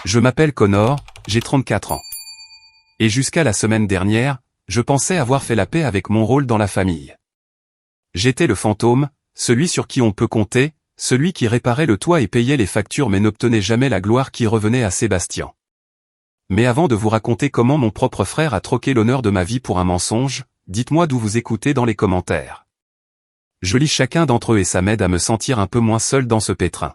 Je m'appelle Connor, j'ai 34 ans. Et jusqu'à la semaine dernière, je pensais avoir fait la paix avec mon rôle dans la famille. J'étais le fantôme, celui sur qui on peut compter, celui qui réparait le toit et payait les factures mais n'obtenait jamais la gloire qui revenait à Sébastien. Mais avant de vous raconter comment mon propre frère a troqué l'honneur de ma vie pour un mensonge, dites-moi d'où vous écoutez dans les commentaires. Je lis chacun d'entre eux et ça m'aide à me sentir un peu moins seul dans ce pétrin.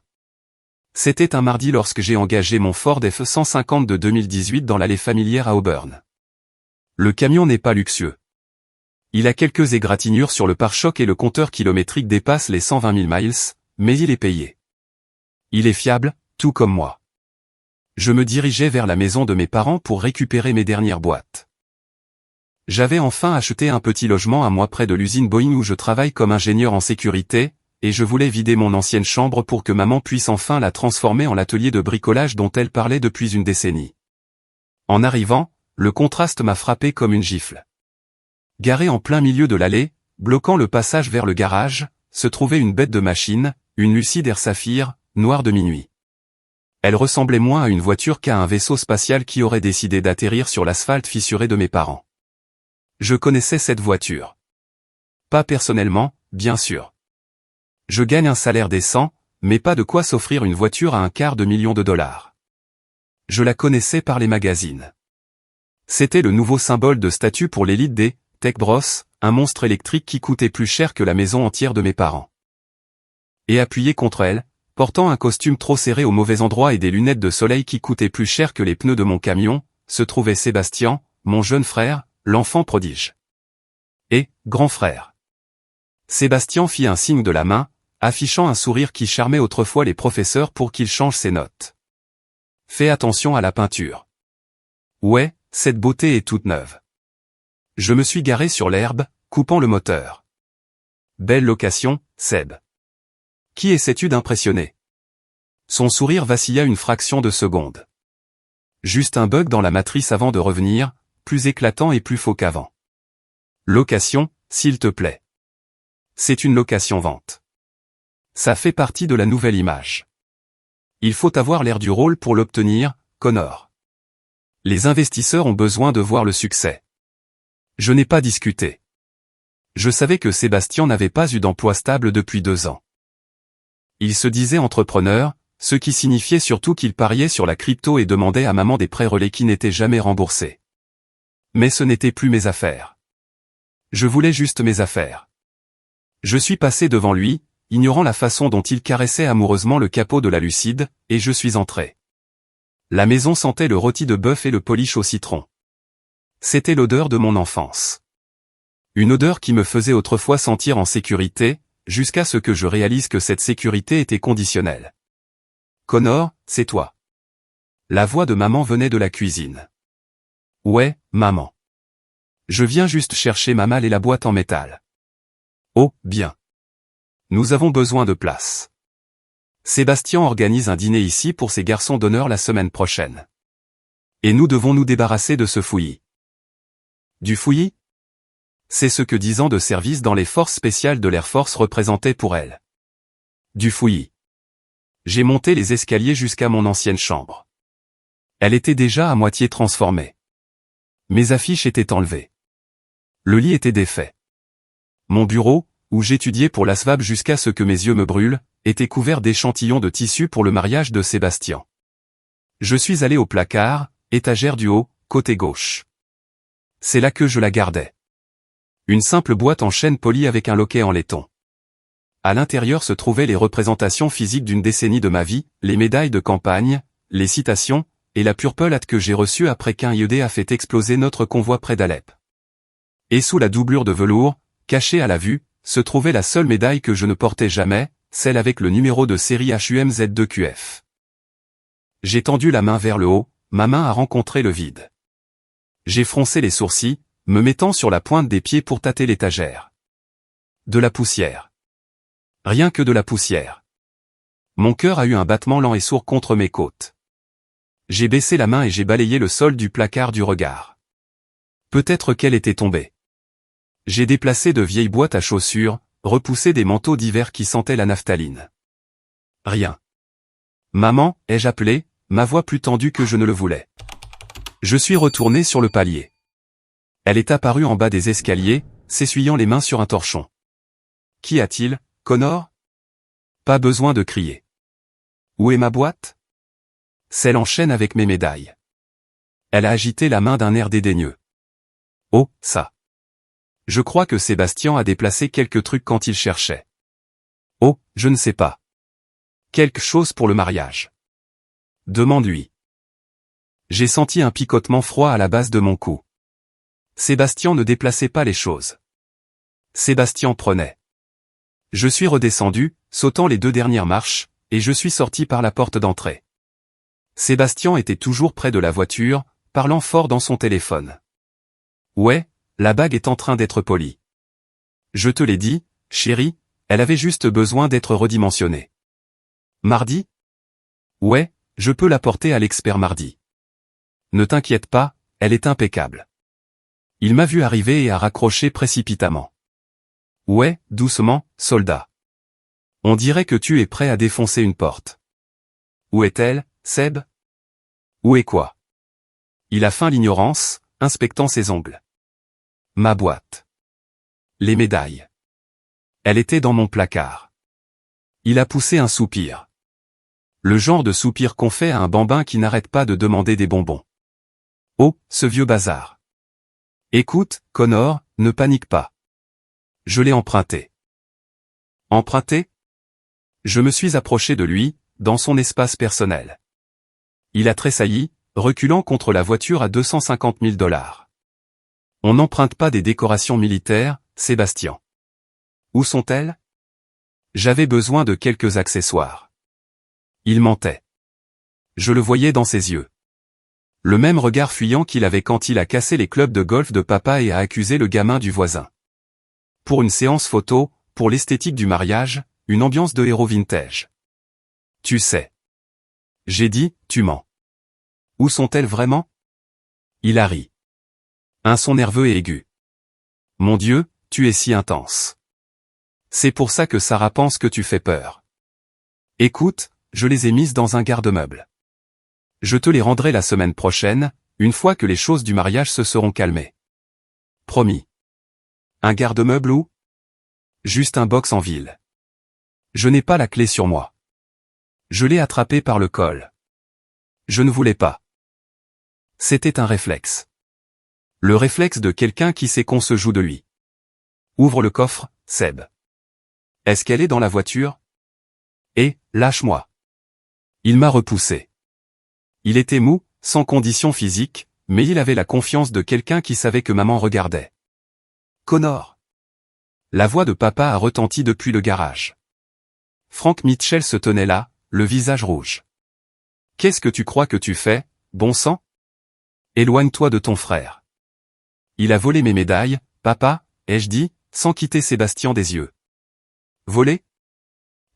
C'était un mardi lorsque j'ai engagé mon Ford F-150 de 2018 dans l'allée familière à Auburn. Le camion n'est pas luxueux. Il a quelques égratignures sur le pare-choc et le compteur kilométrique dépasse les 120 000 miles, mais il est payé. Il est fiable, tout comme moi. Je me dirigeais vers la maison de mes parents pour récupérer mes dernières boîtes. J'avais enfin acheté un petit logement à moi près de l'usine Boeing où je travaille comme ingénieur en sécurité, et je voulais vider mon ancienne chambre pour que maman puisse enfin la transformer en l'atelier de bricolage dont elle parlait depuis une décennie. En arrivant, le contraste m'a frappé comme une gifle. Garée en plein milieu de l'allée, bloquant le passage vers le garage, se trouvait une bête de machine, une Lucid Air Saphir, noire de minuit. Elle ressemblait moins à une voiture qu'à un vaisseau spatial qui aurait décidé d'atterrir sur l'asphalte fissuré de mes parents. Je connaissais cette voiture. Pas personnellement, bien sûr. Je gagne un salaire décent, mais pas de quoi s'offrir une voiture à $250 000. Je la connaissais par les magazines. C'était le nouveau symbole de statut pour l'élite des Tech Bros, un monstre électrique qui coûtait plus cher que la maison entière de mes parents. Et appuyé contre elle, portant un costume trop serré au mauvais endroit et des lunettes de soleil qui coûtaient plus cher que les pneus de mon camion, se trouvait Sébastien, mon jeune frère, l'enfant prodige. Et, grand frère. Sébastien fit un signe de la main, affichant un sourire qui charmait autrefois les professeurs pour qu'ils changent ses notes. Fais attention à la peinture. Ouais, cette beauté est toute neuve. Je me suis garé sur l'herbe, coupant le moteur. Belle location, Seb. Qui essaies-tu d'impressionner? Son sourire vacilla une fraction de seconde. Juste un bug dans la matrice avant de revenir, plus éclatant et plus faux qu'avant. Location, s'il te plaît. C'est une location-vente. Ça fait partie de la nouvelle image. Il faut avoir l'air du rôle pour l'obtenir, Connor. Les investisseurs ont besoin de voir le succès. Je n'ai pas discuté. Je savais que Sébastien n'avait pas eu d'emploi stable depuis 2 ans. Il se disait entrepreneur, ce qui signifiait surtout qu'il pariait sur la crypto et demandait à maman des prêts relais qui n'étaient jamais remboursés. Mais ce n'était plus mes affaires. Je voulais juste mes affaires. Je suis passé devant lui, ignorant la façon dont il caressait amoureusement le capot de la Lucide, et je suis entré. La maison sentait le rôti de bœuf et le polish au citron. C'était l'odeur de mon enfance. Une odeur qui me faisait autrefois sentir en sécurité, jusqu'à ce que je réalise que cette sécurité était conditionnelle. Connor, c'est toi. La voix de maman venait de la cuisine. Ouais, maman. Je viens juste chercher ma malle et la boîte en métal. Oh, bien. Nous avons besoin de place. Sébastien organise un dîner ici pour ses garçons d'honneur la semaine prochaine. Et nous devons nous débarrasser de ce fouillis. Du fouillis? C'est ce que 10 ans de service dans les forces spéciales de l'Air Force représentaient pour elle. Du fouillis. J'ai monté les escaliers jusqu'à mon ancienne chambre. Elle était déjà à moitié transformée. Mes affiches étaient enlevées. Le lit était défait. Mon bureau, où j'étudiais pour la SVAB jusqu'à ce que mes yeux me brûlent, était couvert d'échantillons de tissu pour le mariage de Sébastien. Je suis allé au placard, étagère du haut, côté gauche. C'est là que je la gardais. Une simple boîte en chêne polie avec un loquet en laiton. À l'intérieur se trouvaient les représentations physiques d'une décennie de ma vie, les médailles de campagne, les citations, et la Purple Hat que j'ai reçue après qu'un IED a fait exploser notre convoi près d'Alep. Et sous la doublure de velours, cachée à la vue, se trouvait la seule médaille que je ne portais jamais, celle avec le numéro de série HUMZ2QF. J'ai tendu la main vers le haut, ma main a rencontré le vide. J'ai froncé les sourcils, me mettant sur la pointe des pieds pour tâter l'étagère. De la poussière. Rien que de la poussière. Mon cœur a eu un battement lent et sourd contre mes côtes. J'ai baissé la main et j'ai balayé le sol du placard du regard. Peut-être qu'elle était tombée. J'ai déplacé de vieilles boîtes à chaussures, repoussé des manteaux d'hiver qui sentaient la naphtaline. Rien. Maman, ai-je appelé, ma voix plus tendue que je ne le voulais. Je suis retourné sur le palier. Elle est apparue en bas des escaliers, s'essuyant les mains sur un torchon. Qu'y a-t-il, Connor? Pas besoin de crier. Où est ma boîte? Celle en chaîne avec mes médailles. Elle a agité la main d'un air dédaigneux. Oh, ça. Je crois que Sébastien a déplacé quelques trucs quand il cherchait. Oh, je ne sais pas. Quelque chose pour le mariage. Demande-lui. J'ai senti un picotement froid à la base de mon cou. Sébastien ne déplaçait pas les choses. Sébastien prenait. Je suis redescendu, sautant les 2 dernières marches, et je suis sorti par la porte d'entrée. Sébastien était toujours près de la voiture, parlant fort dans son téléphone. Ouais, la bague est en train d'être polie. Je te l'ai dit, chérie, elle avait juste besoin d'être redimensionnée. Mardi? Ouais, je peux la porter à l'expert mardi. Ne t'inquiète pas, elle est impeccable. Il m'a vu arriver et a raccroché précipitamment. Ouais, doucement, soldat. On dirait que tu es prêt à défoncer une porte. Où est-elle, Seb? Où est quoi? Il a feint l'ignorance, inspectant ses ongles. Ma boîte. Les médailles. Elle était dans mon placard. Il a poussé un soupir. Le genre de soupir qu'on fait à un bambin qui n'arrête pas de demander des bonbons. Oh, ce vieux bazar. Écoute, Connor, ne panique pas. Je l'ai emprunté. Emprunté? Je me suis approché de lui, dans son espace personnel. Il a tressailli, reculant contre la voiture à 250 000 $. On n'emprunte pas des décorations militaires, Sébastien. Où sont-elles? J'avais besoin de quelques accessoires. Il mentait. Je le voyais dans ses yeux. Le même regard fuyant qu'il avait quand il a cassé les clubs de golf de papa et a accusé le gamin du voisin. Pour une séance photo, pour l'esthétique du mariage, une ambiance de héros vintage. Tu sais. J'ai dit, tu mens. Où sont-elles vraiment? Il a ri. Un son nerveux et aigu. Mon Dieu, tu es si intense. C'est pour ça que Sarah pense que tu fais peur. Écoute, je les ai mises dans un garde-meuble. Je te les rendrai la semaine prochaine, une fois que les choses du mariage se seront calmées. Promis. Un garde-meuble où? Juste un box en ville. Je n'ai pas la clé sur moi. Je l'ai attrapé par le col. Je ne voulais pas. C'était un réflexe. Le réflexe de quelqu'un qui sait qu'on se joue de lui. Ouvre le coffre, Seb. Est-ce qu'elle est dans la voiture? Et, lâche-moi. Il m'a repoussé. Il était mou, sans condition physique, mais il avait la confiance de quelqu'un qui savait que maman regardait. Connor. La voix de papa a retenti depuis le garage. Frank Mitchell se tenait là, le visage rouge. Qu'est-ce que tu crois que tu fais, bon sang? Éloigne-toi de ton frère. Il a volé mes médailles, papa, ai-je dit, sans quitter Sébastien des yeux. Voler?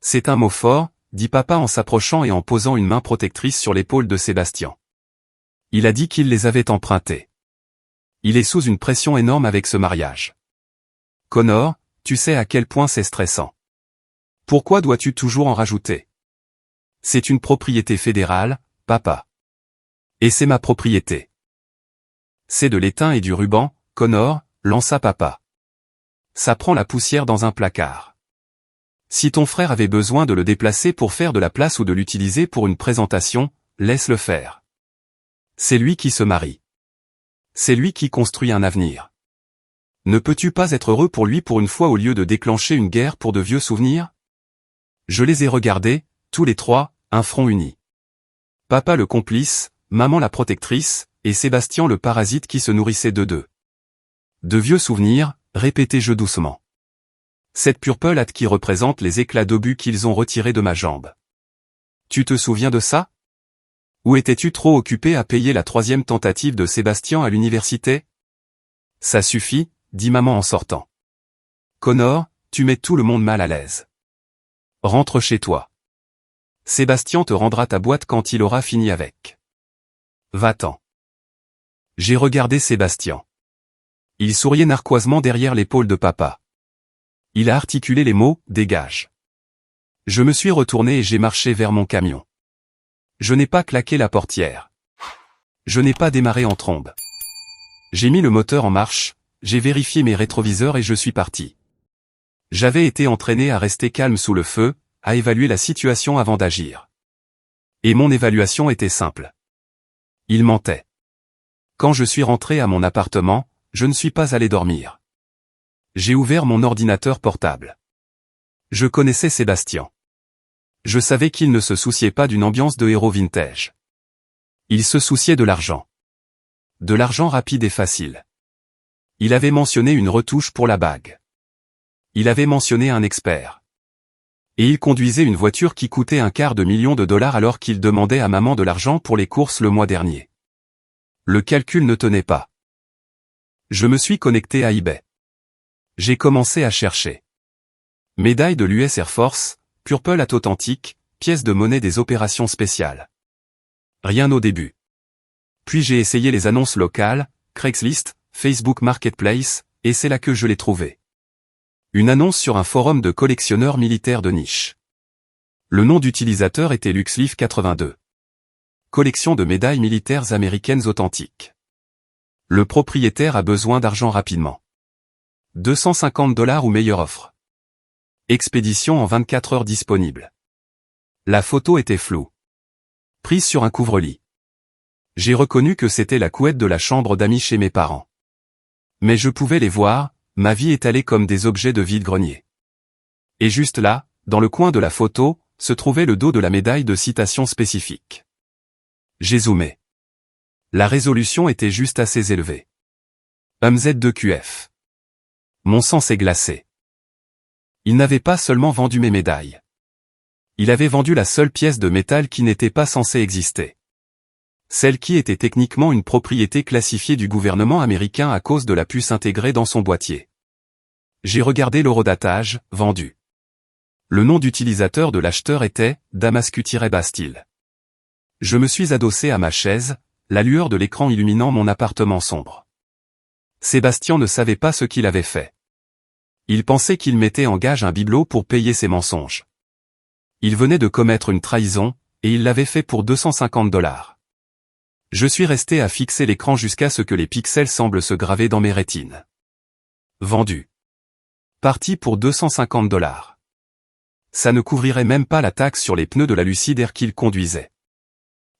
C'est un mot fort, dit papa en s'approchant et en posant une main protectrice sur l'épaule de Sébastien. Il a dit qu'il les avait empruntées. Il est sous une pression énorme avec ce mariage. Connor, tu sais à quel point c'est stressant. Pourquoi dois-tu toujours en rajouter? C'est une propriété fédérale, papa. Et c'est ma propriété. C'est de l'étain et du ruban, Connor, lança papa. Ça prend la poussière dans un placard. Si ton frère avait besoin de le déplacer pour faire de la place ou de l'utiliser pour une présentation, laisse-le faire. C'est lui qui se marie. C'est lui qui construit un avenir. Ne peux-tu pas être heureux pour lui pour une fois au lieu de déclencher une guerre pour de vieux souvenirs? Je les ai regardés, tous les trois, un front uni. Papa le complice, maman la protectrice, et Sébastien le parasite qui se nourrissait d'eux. De vieux souvenirs, répétai-je doucement. Cette purple hâte qui représente les éclats d'obus qu'ils ont retirés de ma jambe. Tu te souviens de ça? Ou étais-tu trop occupé à payer la 3e tentative de Sébastien à l'université? Ça suffit, dit maman en sortant. Connor, tu mets tout le monde mal à l'aise. Rentre chez toi. Sébastien te rendra ta boîte quand il aura fini avec. Va-t'en. J'ai regardé Sébastien. Il souriait narquoisement derrière l'épaule de papa. Il a articulé les mots « dégage ». Je me suis retourné et j'ai marché vers mon camion. Je n'ai pas claqué la portière. Je n'ai pas démarré en trombe. J'ai mis le moteur en marche, j'ai vérifié mes rétroviseurs et je suis parti. J'avais été entraîné à rester calme sous le feu, à évaluer la situation avant d'agir. Et mon évaluation était simple. Il mentait. Quand je suis rentré à mon appartement, je ne suis pas allé dormir. J'ai ouvert mon ordinateur portable. Je connaissais Sébastien. Je savais qu'il ne se souciait pas d'une ambiance de héros vintage. Il se souciait de l'argent. De l'argent rapide et facile. Il avait mentionné une retouche pour la bague. Il avait mentionné un expert. Et il conduisait une voiture qui coûtait $250 000 alors qu'il demandait à maman de l'argent pour les courses le mois dernier. Le calcul ne tenait pas. Je me suis connecté à eBay. J'ai commencé à chercher. Médaille de l'US Air Force, Purple Hat authentique, pièce de monnaie des opérations spéciales. Rien au début. Puis j'ai essayé les annonces locales, Craigslist, Facebook Marketplace, et c'est là que je l'ai trouvé. Une annonce sur un forum de collectionneurs militaires de niche. Le nom d'utilisateur était LuxLeaf82. Collection de médailles militaires américaines authentiques. Le propriétaire a besoin d'argent rapidement. $250 ou meilleure offre. Expédition en 24 heures disponible. La photo était floue. Prise sur un couvre-lit. J'ai reconnu que c'était la couette de la chambre d'amis chez mes parents. Mais je pouvais les voir, ma vie étalée comme des objets de vide-grenier. Et juste là, dans le coin de la photo, se trouvait le dos de la médaille de citation spécifique. J'ai zoomé. La résolution était juste assez élevée. MZ2QF. Mon sang s'est glacé. Il n'avait pas seulement vendu mes médailles. Il avait vendu la seule pièce de métal qui n'était pas censée exister. Celle qui était techniquement une propriété classifiée du gouvernement américain à cause de la puce intégrée dans son boîtier. J'ai regardé l'horodatage, vendu. Le nom d'utilisateur de l'acheteur était Damascu-Bastille. Je me suis adossé à ma chaise, la lueur de l'écran illuminant mon appartement sombre. Sébastien ne savait pas ce qu'il avait fait. Il pensait qu'il mettait en gage un bibelot pour payer ses mensonges. Il venait de commettre une trahison, et il l'avait fait pour $250. Je suis resté à fixer l'écran jusqu'à ce que les pixels semblent se graver dans mes rétines. Vendu. Parti pour $250. Ça ne couvrirait même pas la taxe sur les pneus de la Lucidaire qu'il conduisait.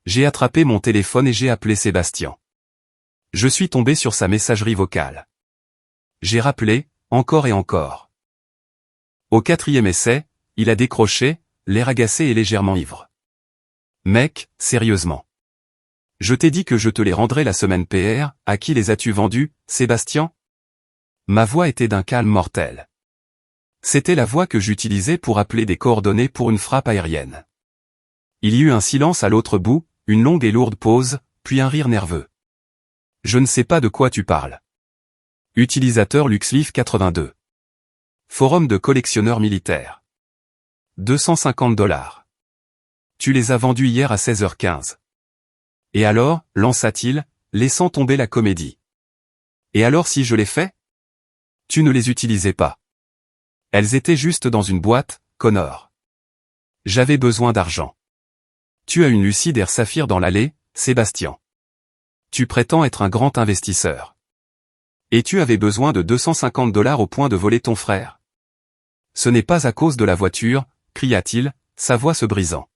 J'ai attrapé mon téléphone et j'ai appelé Sébastien. Je suis tombé sur sa messagerie vocale. J'ai rappelé, encore et encore. Au 4e essai, il a décroché, l'air agacé et légèrement ivre. Mec, sérieusement. Je t'ai dit que je te les rendrais la semaine PR, à qui les as-tu vendus, Sébastien? Ma voix était d'un calme mortel. C'était la voix que j'utilisais pour appeler des coordonnées pour une frappe aérienne. Il y eut un silence à l'autre bout, une longue et lourde pause, puis un rire nerveux. Je ne sais pas de quoi tu parles. Utilisateur LuxLeaf82. Forum de collectionneurs militaires. $250. Tu les as vendus hier à 16h15. Et alors, lança-t-il, laissant tomber la comédie. Et alors si je les fais? Tu ne les utilisais pas. Elles étaient juste dans une boîte, Connor. J'avais besoin d'argent. Tu as une Lucidaire Saphir dans l'allée, Sébastien. Tu prétends être un grand investisseur. Et tu avais besoin de $250 au point de voler ton frère. Ce n'est pas à cause de la voiture, cria-t-il, sa voix se brisant.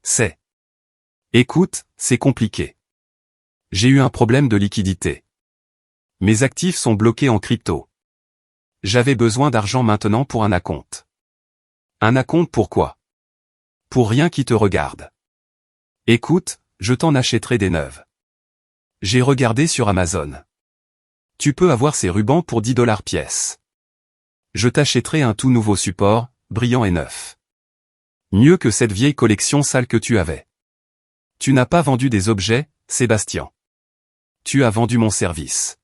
C'est. Écoute, c'est compliqué. J'ai eu un problème de liquidité. Mes actifs sont bloqués en crypto. J'avais besoin d'argent maintenant pour un acompte. Un acompte pourquoi? Pour rien qui te regarde. Écoute, je t'en achèterai des neuves. J'ai regardé sur Amazon. Tu peux avoir ces rubans pour $10 pièce. Je t'achèterai un tout nouveau support, brillant et neuf. Mieux que cette vieille collection sale que tu avais. Tu n'as pas vendu des objets, Sébastien. Tu as vendu mon service.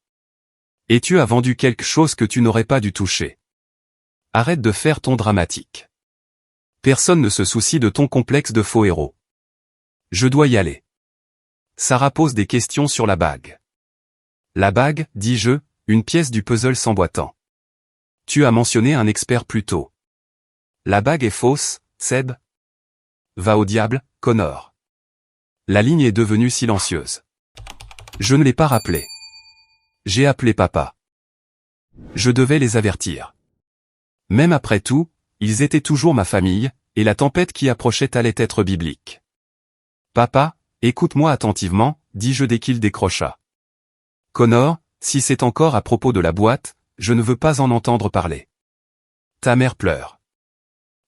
Et tu as vendu quelque chose que tu n'aurais pas dû toucher. Arrête de faire ton dramatique. Personne ne se soucie de ton complexe de faux héros. Je dois y aller. Sarah pose des questions sur la bague. La bague, dis-je, une pièce du puzzle s'emboîtant. Tu as mentionné un expert plus tôt. La bague est fausse, Seb. Va au diable, Connor. La ligne est devenue silencieuse. Je ne l'ai pas rappelé. J'ai appelé papa. Je devais les avertir. Même après tout, ils étaient toujours ma famille, et la tempête qui approchait allait être biblique. Papa, écoute-moi attentivement, dis-je dès qu'il décrocha. Connor, si c'est encore à propos de la boîte, je ne veux pas en entendre parler. Ta mère pleure.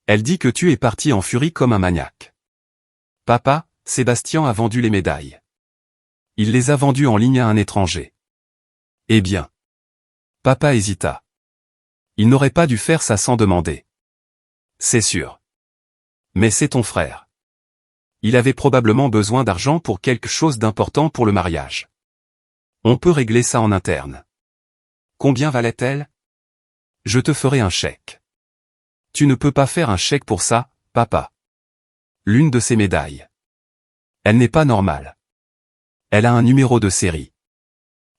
Elle dit que tu es parti en furie comme un maniaque. Papa, Sébastien a vendu les médailles. Il les a vendues en ligne à un étranger. Eh bien. Papa hésita. Il n'aurait pas dû faire ça sans demander. C'est sûr. Mais c'est ton frère. Il avait probablement besoin d'argent pour quelque chose d'important pour le mariage. On peut régler ça en interne. Combien valait-elle? Je te ferai un chèque. Tu ne peux pas faire un chèque pour ça, papa. L'une de ces médailles. Elle n'est pas normale. Elle a un numéro de série.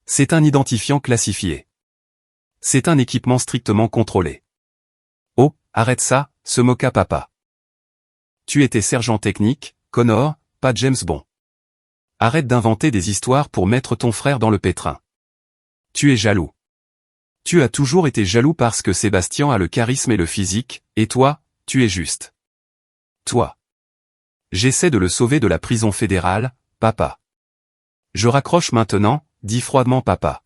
C'est un identifiant classifié. C'est un équipement strictement contrôlé. Oh, arrête ça, se moqua papa. Tu étais sergent technique, Connor, pas James Bond. Arrête d'inventer des histoires pour mettre ton frère dans le pétrin. Tu es jaloux. Tu as toujours été jaloux parce que Sébastien a le charisme et le physique, et toi, tu es juste. Toi. J'essaie de le sauver de la prison fédérale, papa. Je raccroche maintenant, dit froidement papa.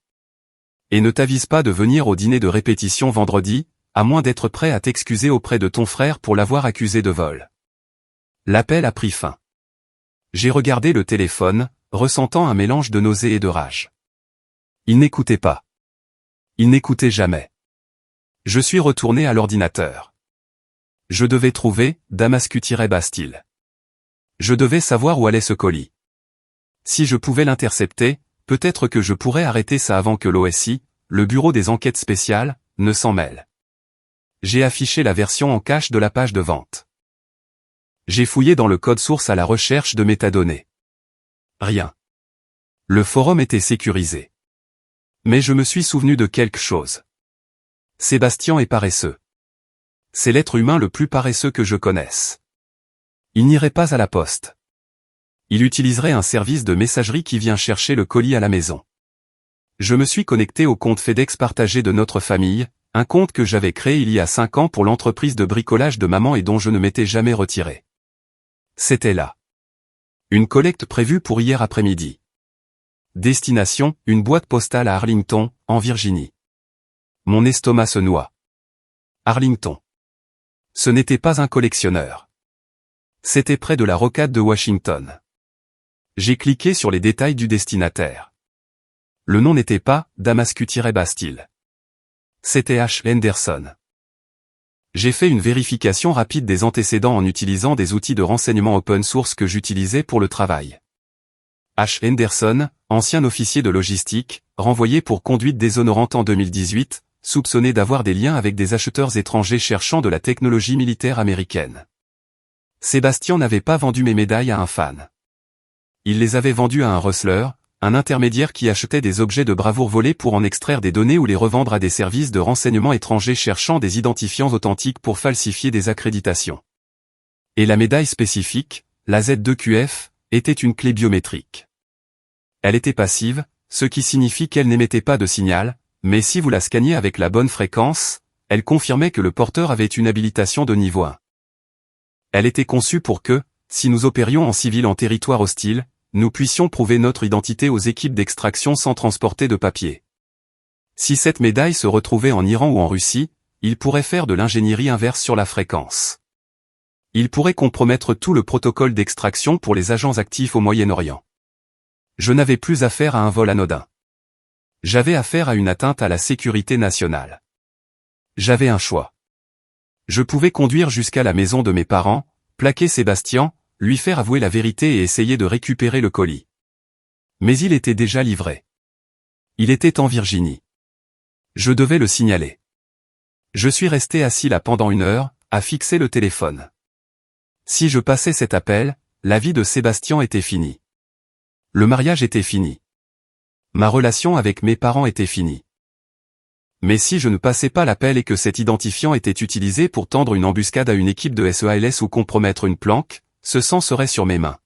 Et ne t'avise pas de venir au dîner de répétition vendredi, à moins d'être prêt à t'excuser auprès de ton frère pour l'avoir accusé de vol. L'appel a pris fin. J'ai regardé le téléphone, ressentant un mélange de nausée et de rage. Il n'écoutait pas. Il n'écoutait jamais. Je suis retourné à l'ordinateur. Je devais trouver Damascus-Bastille. Je devais savoir où allait ce colis. Si je pouvais l'intercepter, peut-être que je pourrais arrêter ça avant que l'OSI, le bureau des enquêtes spéciales, ne s'en mêle. J'ai affiché la version en cache de la page de vente. J'ai fouillé dans le code source à la recherche de métadonnées. Rien. Le forum était sécurisé. Mais je me suis souvenu de quelque chose. Sébastien est paresseux. C'est l'être humain le plus paresseux que je connaisse. Il n'irait pas à la poste. Il utiliserait un service de messagerie qui vient chercher le colis à la maison. Je me suis connecté au compte FedEx partagé de notre famille, un compte que j'avais créé il y a 5 ans pour l'entreprise de bricolage de maman et dont je ne m'étais jamais retiré. C'était là. Une collecte prévue pour hier après-midi. Destination, une boîte postale à Arlington, en Virginie. Mon estomac se noie. Arlington. Ce n'était pas un collectionneur. C'était près de la rocade de Washington. J'ai cliqué sur les détails du destinataire. Le nom n'était pas Damascus-Bastille. C'était H. Henderson. J'ai fait une vérification rapide des antécédents en utilisant des outils de renseignement open source que j'utilisais pour le travail. H. Henderson, ancien officier de logistique, renvoyé pour conduite déshonorante en 2018, soupçonné d'avoir des liens avec des acheteurs étrangers cherchant de la technologie militaire américaine. Sébastien n'avait pas vendu mes médailles à un fan. Il les avait vendues à un rustler, un intermédiaire qui achetait des objets de bravoure volés pour en extraire des données ou les revendre à des services de renseignement étrangers cherchant des identifiants authentiques pour falsifier des accréditations. Et la médaille spécifique, la Z2QF, était une clé biométrique. Elle était passive, ce qui signifie qu'elle n'émettait pas de signal, mais si vous la scanniez avec la bonne fréquence, elle confirmait que le porteur avait une habilitation de niveau 1. Elle était conçue pour que, si nous opérions en civil en territoire hostile, nous puissions prouver notre identité aux équipes d'extraction sans transporter de papier. Si cette médaille se retrouvait en Iran ou en Russie, il pourrait faire de l'ingénierie inverse sur la fréquence. Il pourrait compromettre tout le protocole d'extraction pour les agents actifs au Moyen-Orient. Je n'avais plus affaire à un vol anodin. J'avais affaire à une atteinte à la sécurité nationale. J'avais un choix. Je pouvais conduire jusqu'à la maison de mes parents, plaquer Sébastien, lui faire avouer la vérité et essayer de récupérer le colis. Mais il était déjà livré. Il était en Virginie. Je devais le signaler. Je suis resté assis là pendant 1 heure, à fixer le téléphone. Si je passais cet appel, la vie de Sébastien était finie. Le mariage était fini. Ma relation avec mes parents était finie. Mais si je ne passais pas l'appel et que cet identifiant était utilisé pour tendre une embuscade à une équipe de SEALS ou compromettre une planque, ce sang serait sur mes mains.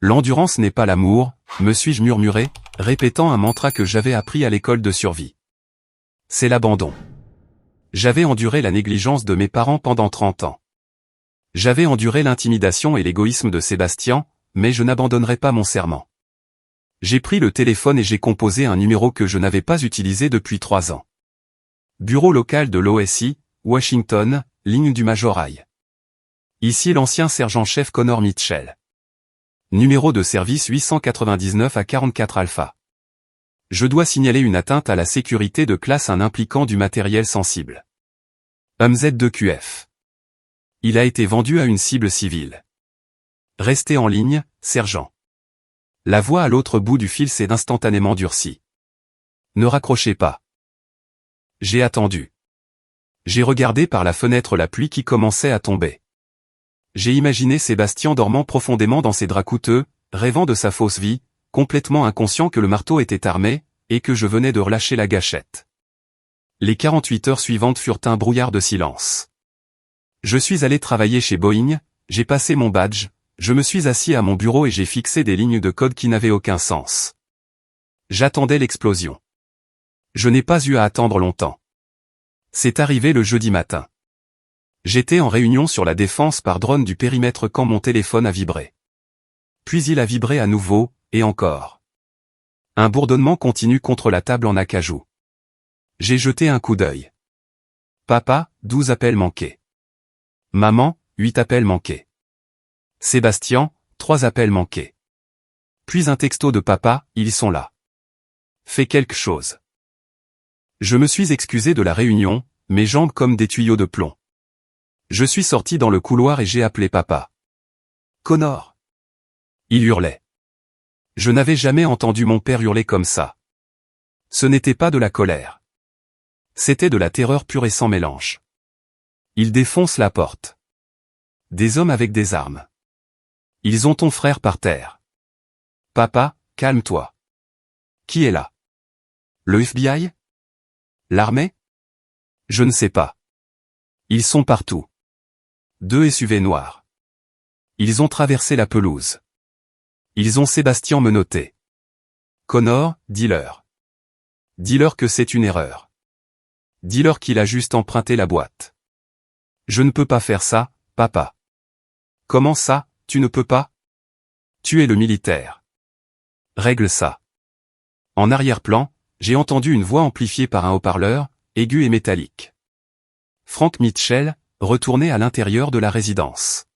L'endurance n'est pas l'amour, me suis-je murmuré, répétant un mantra que j'avais appris à l'école de survie. C'est l'abandon. J'avais enduré la négligence de mes parents pendant 30 ans. J'avais enduré l'intimidation et l'égoïsme de Sébastien, mais je n'abandonnerai pas mon serment. J'ai pris le téléphone et j'ai composé un numéro que je n'avais pas utilisé depuis 3 ans. Bureau local de l'OSI, Washington, ligne du Major High. Ici l'ancien sergent-chef Connor Mitchell. Numéro de service 899 à 44 Alpha. Je dois signaler une atteinte à la sécurité de classe 1 impliquant du matériel sensible. MZ2QF. Il a été vendu à une cible civile. Restez en ligne, sergent. La voix à l'autre bout du fil s'est instantanément durcie. Ne raccrochez pas. J'ai attendu. J'ai regardé par la fenêtre la pluie qui commençait à tomber. J'ai imaginé Sébastien dormant profondément dans ses draps coûteux, rêvant de sa fausse vie, complètement inconscient que le marteau était armé, et que je venais de relâcher la gâchette. Les 48 heures suivantes furent un brouillard de silence. Je suis allé travailler chez Boeing, j'ai passé mon badge, je me suis assis à mon bureau et j'ai fixé des lignes de code qui n'avaient aucun sens. J'attendais l'explosion. Je n'ai pas eu à attendre longtemps. C'est arrivé le jeudi matin. J'étais en réunion sur la défense par drone du périmètre quand mon téléphone a vibré. Puis il a vibré à nouveau, et encore. Un bourdonnement continu contre la table en acajou. J'ai jeté un coup d'œil. Papa, 12 appels manqués. Maman, 8 appels manqués. Sébastien, 3 appels manqués. Puis un texto de papa, ils sont là. Fais quelque chose. Je me suis excusé de la réunion, mes jambes comme des tuyaux de plomb. Je suis sorti dans le couloir et j'ai appelé papa. Connor. Il hurlait. Je n'avais jamais entendu mon père hurler comme ça. Ce n'était pas de la colère. C'était de la terreur pure et sans mélange. Il défonce la porte. Des hommes avec des armes. Ils ont ton frère par terre. Papa, calme-toi. Qui est là? Le FBI? L'armée? Je ne sais pas. Ils sont partout. 2 SUV noirs. Ils ont traversé la pelouse. Ils ont Sébastien menotté. Connor, dis-leur. Dis-leur que c'est une erreur. Dis-leur qu'il a juste emprunté la boîte. Je ne peux pas faire ça, papa. Comment ça, tu ne peux pas? Tu es le militaire. Règle ça. En arrière-plan, j'ai entendu une voix amplifiée par un haut-parleur, aiguë et métallique. Frank Mitchell, retournez à l'intérieur de la résidence.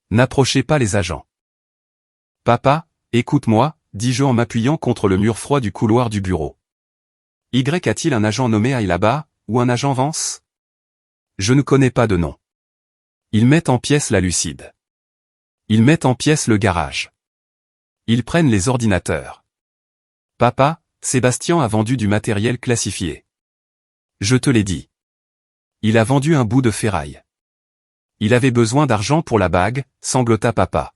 N'approchez pas les agents. Papa, écoute-moi, dis-je en m'appuyant contre le mur froid du couloir du bureau. Y a-t-il un agent nommé Hay là-bas, ou un agent Vance? Je ne connais pas de nom. Ils mettent en pièces la Lucide. Ils mettent en pièces le garage. Ils prennent les ordinateurs. Papa, Sébastien a vendu du matériel classifié. Je te l'ai dit. Il a vendu un bout de ferraille. Il avait besoin d'argent pour la bague, sanglota papa.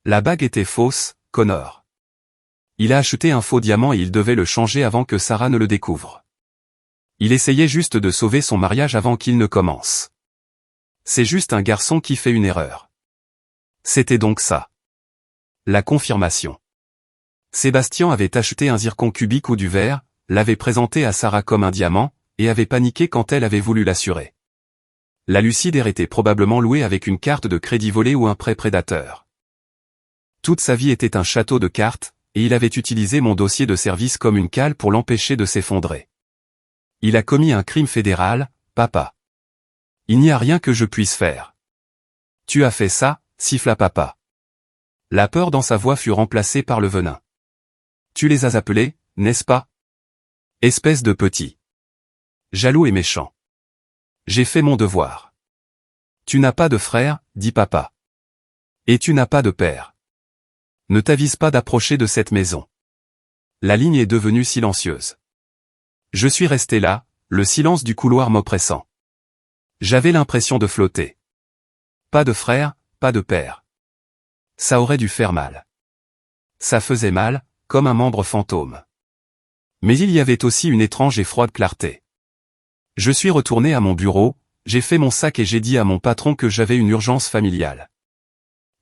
La bague était fausse, Connor. Il a acheté un faux diamant et il devait le changer avant que Sarah ne le découvre. Il essayait juste de sauver son mariage avant qu'il ne commence. C'est juste un garçon qui fait une erreur. C'était donc ça. La confirmation. Sébastien avait acheté un zircon cubique ou du verre, l'avait présenté à Sarah comme un diamant, et avait paniqué quand elle avait voulu l'assurer. La Lucide Air était probablement louée avec une carte de crédit volée ou un prêt prédateur. Toute sa vie était un château de cartes, et il avait utilisé mon dossier de service comme une cale pour l'empêcher de s'effondrer. Il a commis un crime fédéral, papa. Il n'y a rien que je puisse faire. Tu as fait ça, siffla papa. La peur dans sa voix fut remplacée par le venin. Tu les as appelés, n'est-ce pas? Espèce de petit. Jaloux et méchant. J'ai fait mon devoir. Tu n'as pas de frère, dit papa. Et tu n'as pas de père. Ne t'avise pas d'approcher de cette maison. La ligne est devenue silencieuse. Je suis resté là, le silence du couloir m'oppressant. J'avais l'impression de flotter. Pas de frère, pas de père. Ça aurait dû faire mal. Ça faisait mal, comme un membre fantôme. Mais il y avait aussi une étrange et froide clarté. Je suis retourné à mon bureau, j'ai fait mon sac et j'ai dit à mon patron que j'avais une urgence familiale.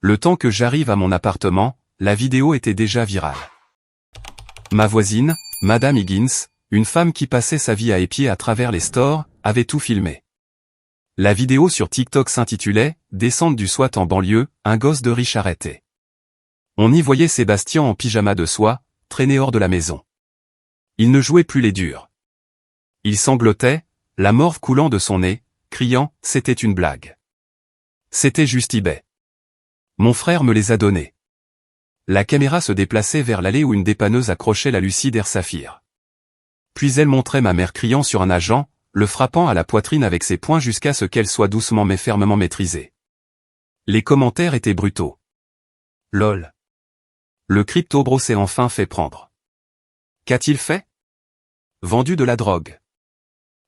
Le temps que j'arrive à mon appartement, la vidéo était déjà virale. Ma voisine, Madame Higgins, une femme qui passait sa vie à épier à travers les stores, avait tout filmé. La vidéo sur TikTok s'intitulait « Descente du SWAT en banlieue, un gosse de riche arrêté ». On y voyait Sébastien en pyjama de soie, traîné hors de la maison. Il ne jouait plus les durs. Il sanglotait, la morve coulant de son nez, criant « C'était une blague. C'était juste eBay. Mon frère me les a donnés. » La caméra se déplaçait vers l'allée où une dépanneuse accrochait la Lucie d'Air Saphir. Puis elle montrait ma mère criant sur un agent, le frappant à la poitrine avec ses poings jusqu'à ce qu'elle soit doucement mais fermement maîtrisée. Les commentaires étaient brutaux. LOL. Le crypto-bro s'est enfin fait prendre. Qu'a-t-il fait? Vendu de la drogue.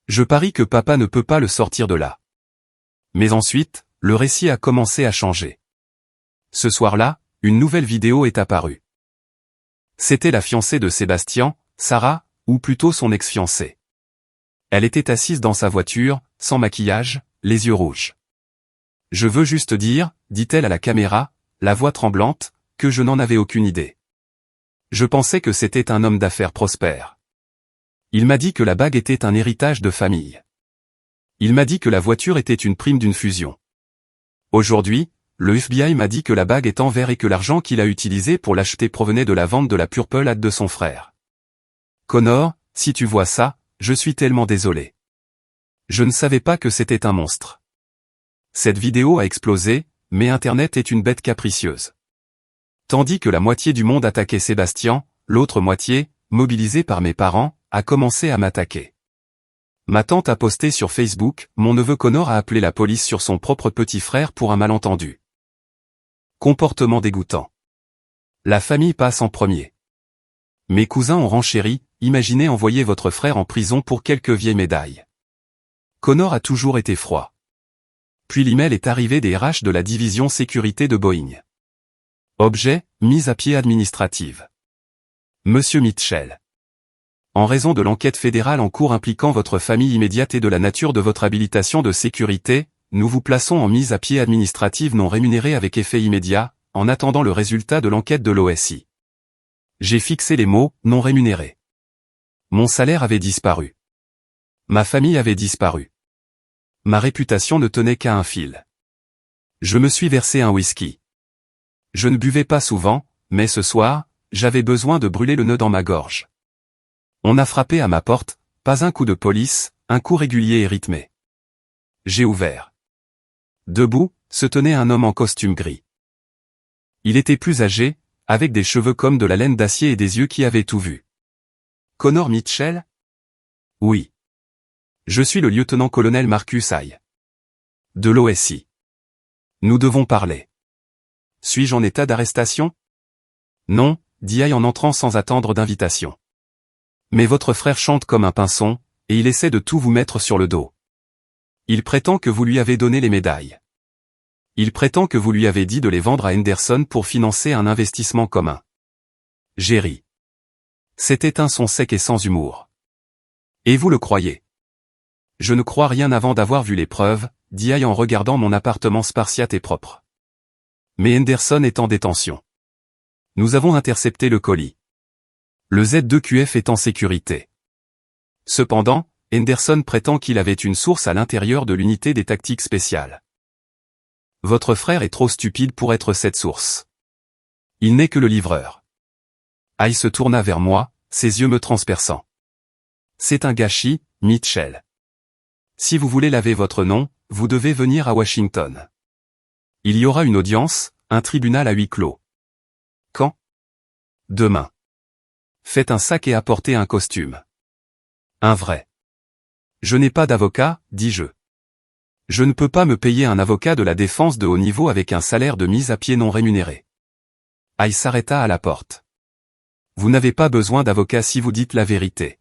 Je parie que papa ne peut pas le sortir de là. Mais ensuite, le récit a commencé à changer. Ce soir-là, une nouvelle vidéo est apparue. C'était la fiancée de Sébastien, Sarah, ou plutôt son ex-fiancée. Elle était assise dans sa voiture, sans maquillage, les yeux rouges. Je veux juste dire, dit-elle à la caméra, la voix tremblante, que je n'en avais aucune idée. Je pensais que c'était un homme d'affaires prospère. Il m'a dit que la bague était un héritage de famille. Il m'a dit que la voiture était une prime d'une fusion. Aujourd'hui, le FBI m'a dit que la bague est en verre et que l'argent qu'il a utilisé pour l'acheter provenait de la vente de la Purple Hat de son frère. Connor, si tu vois ça, je suis tellement désolé. Je ne savais pas que c'était un monstre. Cette vidéo a explosé, mais Internet est une bête capricieuse. Tandis que la moitié du monde attaquait Sébastien, l'autre moitié, mobilisée par mes parents, a commencé à m'attaquer. Ma tante a posté sur Facebook, mon neveu Connor a appelé la police sur son propre petit frère pour un malentendu. Comportement dégoûtant. La famille passe en premier. Mes cousins ont renchéri, imaginez envoyer votre frère en prison pour quelques vieilles médailles. Connor a toujours été froid. Puis l'email est arrivé des RH de la division sécurité de Boeing. Objet, mise à pied administrative. Monsieur Mitchell. En raison de l'enquête fédérale en cours impliquant votre famille immédiate et de la nature de votre habilitation de sécurité, nous vous plaçons en mise à pied administrative non rémunérée avec effet immédiat, en attendant le résultat de l'enquête de l'OSI. J'ai fixé les mots « non rémunéré ». Mon salaire avait disparu. Ma famille avait disparu. Ma réputation ne tenait qu'à un fil. Je me suis versé un whisky. Je ne buvais pas souvent, mais ce soir, j'avais besoin de brûler le nœud dans ma gorge. On a frappé à ma porte, pas un coup de police, un coup régulier et rythmé. J'ai ouvert. Debout, se tenait un homme en costume gris. Il était plus âgé, avec des cheveux comme de la laine d'acier et des yeux qui avaient tout vu. Connor Mitchell? Oui. Je suis le lieutenant-colonel Marcus Hay. De l'OSI. Nous devons parler. Suis-je en état d'arrestation? Non, dit Hay en entrant sans attendre d'invitation. Mais votre frère chante comme un pinson, et il essaie de tout vous mettre sur le dos. Il prétend que vous lui avez donné les médailles. Il prétend que vous lui avez dit de les vendre à Henderson pour financer un investissement commun. J'ai ri. C'était un son sec et sans humour. Et vous le croyez? Je ne crois rien avant d'avoir vu les preuves, dit Hay en regardant mon appartement spartiate et propre. Mais Henderson est en détention. Nous avons intercepté le colis. Le Z2QF est en sécurité. Cependant, Henderson prétend qu'il avait une source à l'intérieur de l'unité des tactiques spéciales. Votre frère est trop stupide pour être cette source. Il n'est que le livreur. Hay se tourna vers moi, ses yeux me transperçant. C'est un gâchis, Mitchell. Si vous voulez laver votre nom, vous devez venir à Washington. Il y aura une audience, un tribunal à huis clos. Quand? Demain. Faites un sac et apportez un costume. Un vrai. Je n'ai pas d'avocat, dis-je. Je ne peux pas me payer un avocat de la défense de haut niveau avec un salaire de mise à pied non rémunéré. Hay s'arrêta à la porte. Vous n'avez pas besoin d'avocat si vous dites la vérité.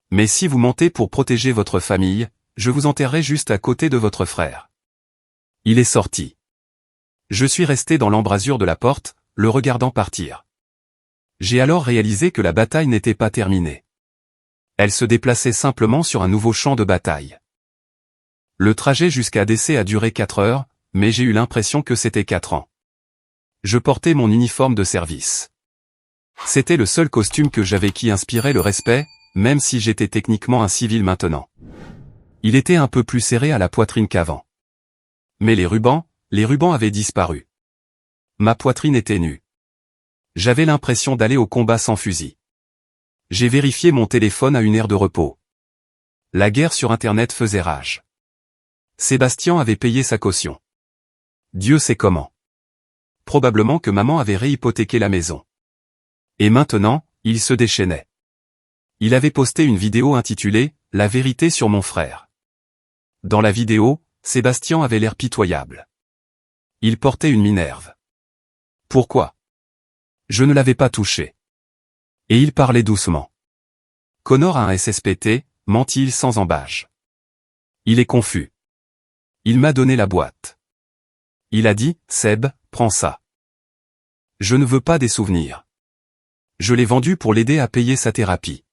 Mais si vous mentez pour protéger votre famille, je vous enterrerai juste à côté de votre frère. Il est sorti. Je suis resté dans l'embrasure de la porte, le regardant partir. J'ai alors réalisé que la bataille n'était pas terminée. Elle se déplaçait simplement sur un nouveau champ de bataille. Le trajet jusqu'à DC a duré 4 heures, mais j'ai eu l'impression que c'était 4 ans. Je portais mon uniforme de service. C'était le seul costume que j'avais qui inspirait le respect, même si j'étais techniquement un civil maintenant. Il était un peu plus serré à la poitrine qu'avant. Mais les rubans avaient disparu. Ma poitrine était nue. J'avais l'impression d'aller au combat sans fusil. J'ai vérifié mon téléphone à une heure de repos. La guerre sur Internet faisait rage. Sébastien avait payé sa caution. Dieu sait comment. Probablement que maman avait réhypothéqué la maison. Et maintenant, il se déchaînait. Il avait posté une vidéo intitulée « La vérité sur mon frère ». Dans la vidéo, Sébastien avait l'air pitoyable. Il portait une minerve. Pourquoi? Je ne l'avais pas touché. Et il parlait doucement. Connor a un SSPT, ment-il sans embâche. Il est confus. Il m'a donné la boîte. Il a dit, Seb, prends ça. Je ne veux pas des souvenirs. Je l'ai vendu pour l'aider à payer sa thérapie.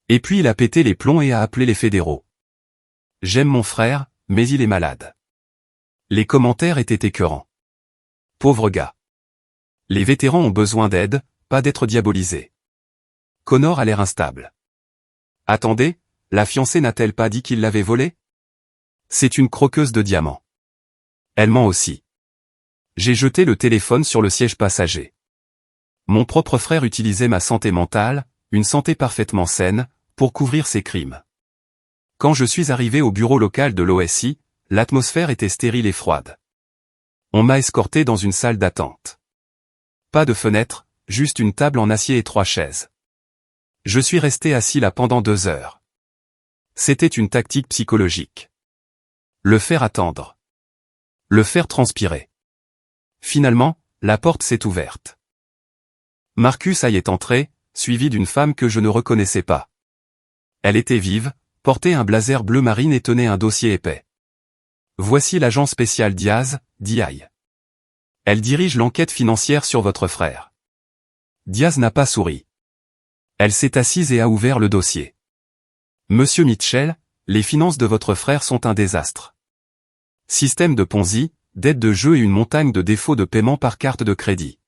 Et puis il a pété les plombs et a appelé les fédéraux. J'aime mon frère, mais il est malade. Les commentaires étaient écœurants. Pauvre gars. Les vétérans ont besoin d'aide, pas d'être diabolisés. Connor a l'air instable. Attendez, la fiancée n'a-t-elle pas dit qu'il l'avait volé? C'est une croqueuse de diamants. Elle ment aussi. J'ai jeté le téléphone sur le siège passager. Mon propre frère utilisait ma santé mentale, une santé parfaitement saine, pour couvrir ses crimes. Quand je suis arrivé au bureau local de l'OSI, l'atmosphère était stérile et froide. On m'a escorté dans une salle d'attente. Pas de fenêtre, juste une table en acier et 3 chaises. Je suis resté assis là pendant 2 heures. C'était une tactique psychologique. Le faire attendre. Le faire transpirer. Finalement, la porte s'est ouverte. Marcus y est entré, suivi d'une femme que je ne reconnaissais pas. Elle était vive, portait un blazer bleu marine et tenait un dossier épais. Voici l'agent spécial Diaz, DI. Elle dirige l'enquête financière sur votre frère. Diaz n'a pas souri. Elle s'est assise et a ouvert le dossier. Monsieur Mitchell, les finances de votre frère sont un désastre. Système de Ponzi, dette de jeu et une montagne de défauts de paiement par carte de crédit.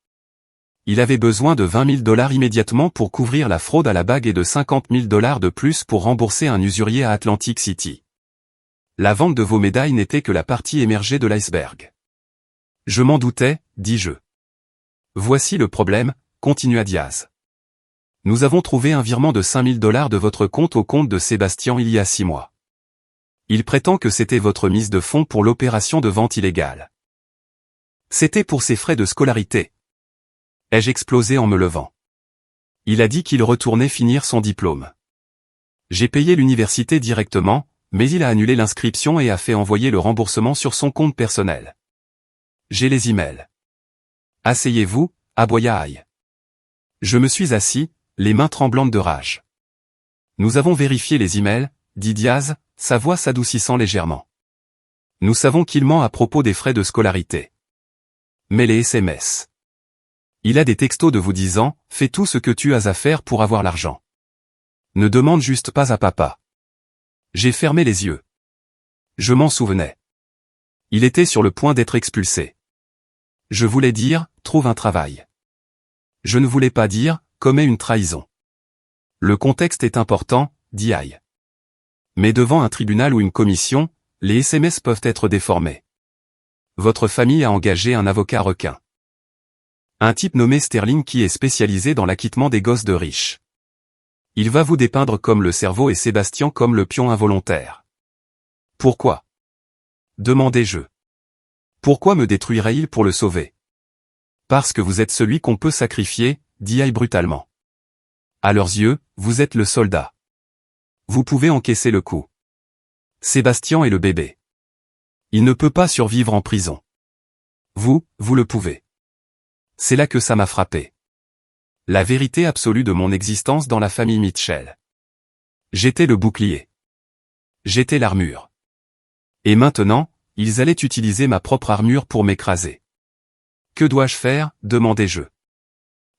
Il avait besoin de $20 000 immédiatement pour couvrir la fraude à la bague et de $50 000 de plus pour rembourser un usurier à Atlantic City. La vente de vos médailles n'était que la partie émergée de l'iceberg. Je m'en doutais, dis-je. Voici le problème, continua Diaz. Nous avons trouvé un virement de $5 000 de votre compte au compte de Sébastien il y a 6 mois. Il prétend que c'était votre mise de fonds pour l'opération de vente illégale. C'était pour ses frais de scolarité. Ai-je explosé en me levant. Il a dit qu'il retournait finir son diplôme. J'ai payé l'université directement, mais il a annulé l'inscription et a fait envoyer le remboursement sur son compte personnel. J'ai les emails. Asseyez-vous, aboya Aïe. Je me suis assis, les mains tremblantes de rage. Nous avons vérifié les emails, dit Diaz, sa voix s'adoucissant légèrement. Nous savons qu'il ment à propos des frais de scolarité. Mais les SMS. Il a des textos de vous disant, fais tout ce que tu as à faire pour avoir l'argent. Ne demande juste pas à papa. J'ai fermé les yeux. Je m'en souvenais. Il était sur le point d'être expulsé. Je voulais dire, trouve un travail. Je ne voulais pas dire, commets une trahison. Le contexte est important, dit Aïe. Mais devant un tribunal ou une commission, les SMS peuvent être déformés. Votre famille a engagé un avocat requin. Un type nommé Sterling qui est spécialisé dans l'acquittement des gosses de riches. Il va vous dépeindre comme le cerveau et Sébastien comme le pion involontaire. Pourquoi? Demandai-je. Pourquoi me détruirait-il pour le sauver? Parce que vous êtes celui qu'on peut sacrifier, dit Aïe brutalement. À leurs yeux, vous êtes le soldat. Vous pouvez encaisser le coup. Sébastien est le bébé. Il ne peut pas survivre en prison. Vous le pouvez. C'est là que ça m'a frappé. La vérité absolue de mon existence dans la famille Mitchell. J'étais le bouclier. J'étais l'armure. Et maintenant, ils allaient utiliser ma propre armure pour m'écraser. Que dois-je faire, demandai-je.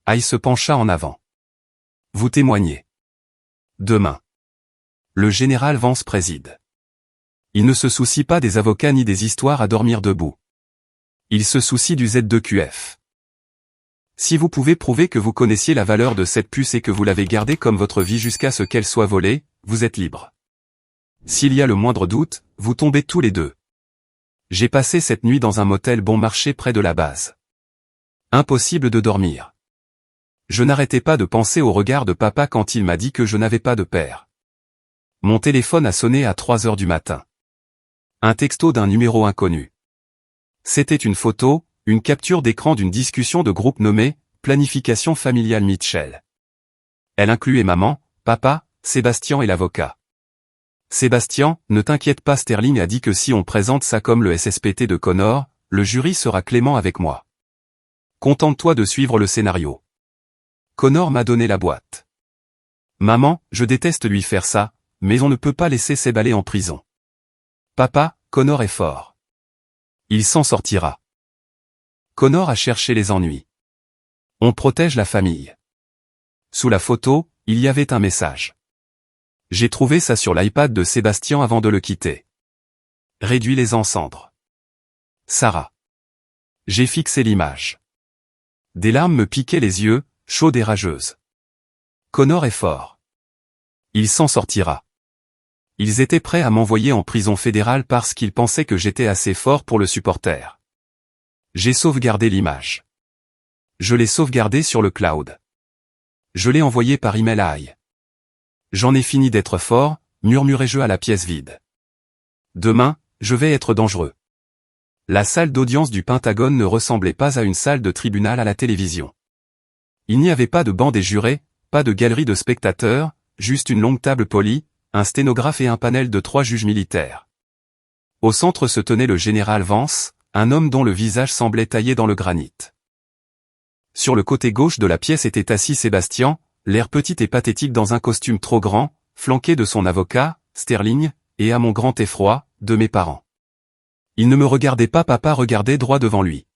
Aïe se pencha en avant. Vous témoignez. Demain. Le général Vance préside. Il ne se soucie pas des avocats ni des histoires à dormir debout. Il se soucie du Z2QF. Si vous pouvez prouver que vous connaissiez la valeur de cette puce et que vous l'avez gardée comme votre vie jusqu'à ce qu'elle soit volée, vous êtes libre. S'il y a le moindre doute, vous tombez tous les deux. J'ai passé cette nuit dans un motel bon marché près de la base. Impossible de dormir. Je n'arrêtais pas de penser au regard de papa quand il m'a dit que je n'avais pas de père. Mon téléphone a sonné à 3 heures du matin. Un texto d'un numéro inconnu. C'était une photo, une capture d'écran d'une discussion de groupe nommée « Planification familiale Mitchell ». Elle incluait maman, papa, Sébastien et l'avocat. Sébastien, ne t'inquiète pas, Sterling a dit que si on présente ça comme le SSPT de Connor, le jury sera clément avec moi. Contente-toi de suivre le scénario. Connor m'a donné la boîte. Maman, je déteste lui faire ça, mais on ne peut pas laisser Seb aller en prison. Papa, Connor est fort. Il s'en sortira. Connor a cherché les ennuis. On protège la famille. Sous la photo, il y avait un message. J'ai trouvé ça sur l'iPad de Sébastien avant de le quitter. Réduis-les en cendres. Sarah. J'ai fixé l'image. Des larmes me piquaient les yeux, chaudes et rageuses. Connor est fort. Il s'en sortira. Ils étaient prêts à m'envoyer en prison fédérale parce qu'ils pensaient que j'étais assez fort pour le supporter. J'ai sauvegardé l'image. Je l'ai sauvegardée sur le cloud. Je l'ai envoyée par email à AI. J'en ai fini d'être fort, murmurai-je à la pièce vide. Demain, je vais être dangereux. La salle d'audience du Pentagone ne ressemblait pas à une salle de tribunal à la télévision. Il n'y avait pas de banc des jurés, pas de galerie de spectateurs, juste une longue table polie, un sténographe et un panel de 3 juges militaires. Au centre se tenait le général Vance, un homme dont le visage semblait taillé dans le granit. Sur le côté gauche de la pièce était assis Sébastien, l'air petit et pathétique dans un costume trop grand, flanqué de son avocat, Sterling, et à mon grand effroi, de mes parents. Il ne me regardait pas, papa regardait droit devant lui.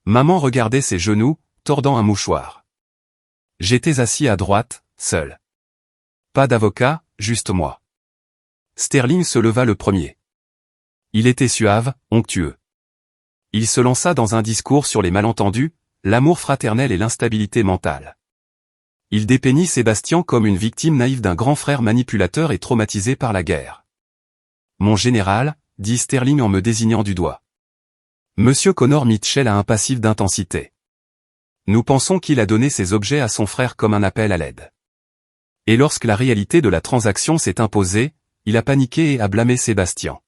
Maman regardait ses genoux, tordant un mouchoir. J'étais assis à droite, seul. Pas d'avocat, juste moi. Sterling se leva le premier. Il était suave, onctueux. Il se lança dans un discours sur les malentendus, l'amour fraternel et l'instabilité mentale. Il dépeignit Sébastien comme une victime naïve d'un grand frère manipulateur et traumatisé par la guerre. Mon général, dit Sterling en me désignant du doigt. Monsieur Connor Mitchell a un passif d'intensité. Nous pensons qu'il a donné ces objets à son frère comme un appel à l'aide. Et lorsque la réalité de la transaction s'est imposée, il a paniqué et a blâmé Sébastien.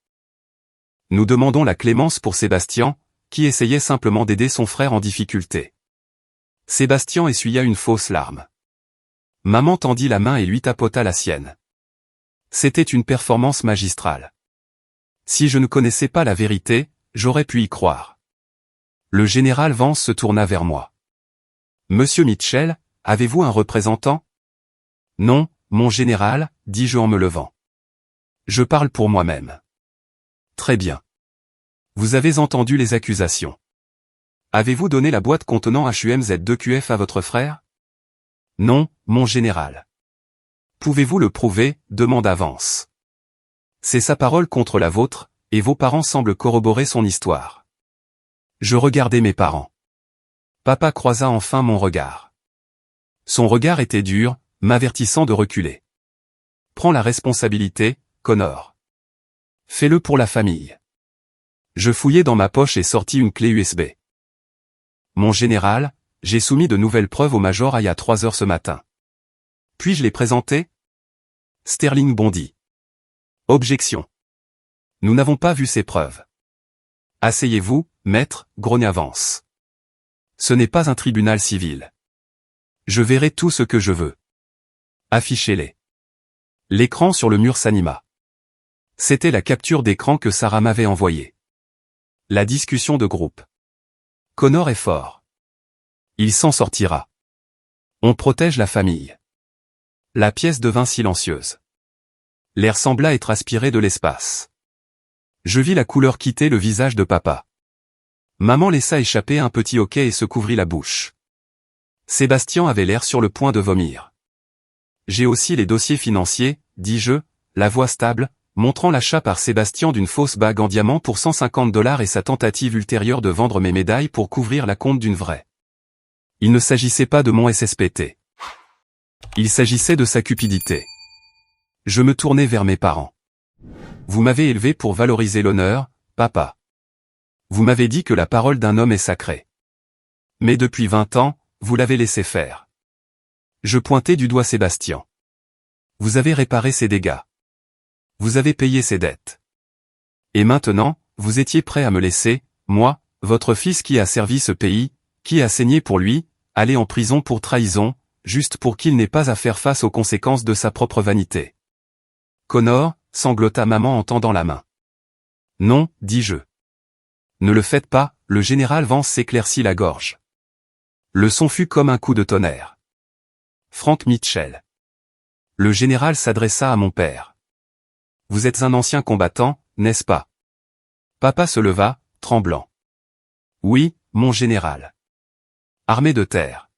Nous demandons la clémence pour Sébastien, qui essayait simplement d'aider son frère en difficulté. Sébastien essuya une fausse larme. Maman tendit la main et lui tapota la sienne. C'était une performance magistrale. Si je ne connaissais pas la vérité, j'aurais pu y croire. Le général Vance se tourna vers moi. Monsieur Mitchell, avez-vous un représentant? Non, mon général, dis-je en me levant. Je parle pour moi-même. Très bien. Vous avez entendu les accusations. Avez-vous donné la boîte contenant HUMZ2QF à votre frère? Non, mon général. Pouvez-vous le prouver? Demanda Vance. C'est sa parole contre la vôtre, et vos parents semblent corroborer son histoire. Je regardais mes parents. Papa croisa enfin mon regard. Son regard était dur, m'avertissant de reculer. Prends la responsabilité, Connor. Fais-le pour la famille. Je fouillai dans ma poche et sortis une clé USB. Mon général, j'ai soumis de nouvelles preuves au major il y a 3 heures ce matin. Puis-je les présenter? Sterling bondit. Objection. Nous n'avons pas vu ces preuves. Asseyez-vous, maître, grogna Vance. Ce n'est pas un tribunal civil. Je verrai tout ce que je veux. Affichez-les. L'écran sur le mur s'anima. C'était la capture d'écran que Sarah m'avait envoyée. La discussion de groupe. Connor est fort. Il s'en sortira. On protège la famille. La pièce devint silencieuse. L'air sembla être aspiré de l'espace. Je vis la couleur quitter le visage de papa. Maman laissa échapper un petit hoquet et se couvrit la bouche. Sébastien avait l'air sur le point de vomir. J'ai aussi les dossiers financiers, dis-je, la voix stable, montrant l'achat par Sébastien d'une fausse bague en diamant pour $150 et sa tentative ultérieure de vendre mes médailles pour couvrir la compte d'une vraie. Il ne s'agissait pas de mon SSPT. Il s'agissait de sa cupidité. Je me tournai vers mes parents. Vous m'avez élevé pour valoriser l'honneur, papa. Vous m'avez dit que la parole d'un homme est sacrée. Mais depuis 20 ans, vous l'avez laissé faire. Je pointai du doigt Sébastien. Vous avez réparé ses dégâts. Vous avez payé ses dettes. Et maintenant, vous étiez prêt à me laisser, moi, votre fils qui a servi ce pays, qui a saigné pour lui, aller en prison pour trahison, juste pour qu'il n'ait pas à faire face aux conséquences de sa propre vanité. Connor, sanglota maman en tendant la main. Non, dis-je. Ne le faites pas, le général Vance s'éclaircit la gorge. Le son fut comme un coup de tonnerre. Frank Mitchell. Le général s'adressa à mon père. Vous êtes un ancien combattant, n'est-ce pas? Papa se leva, tremblant. Oui, mon général. Armée de terre.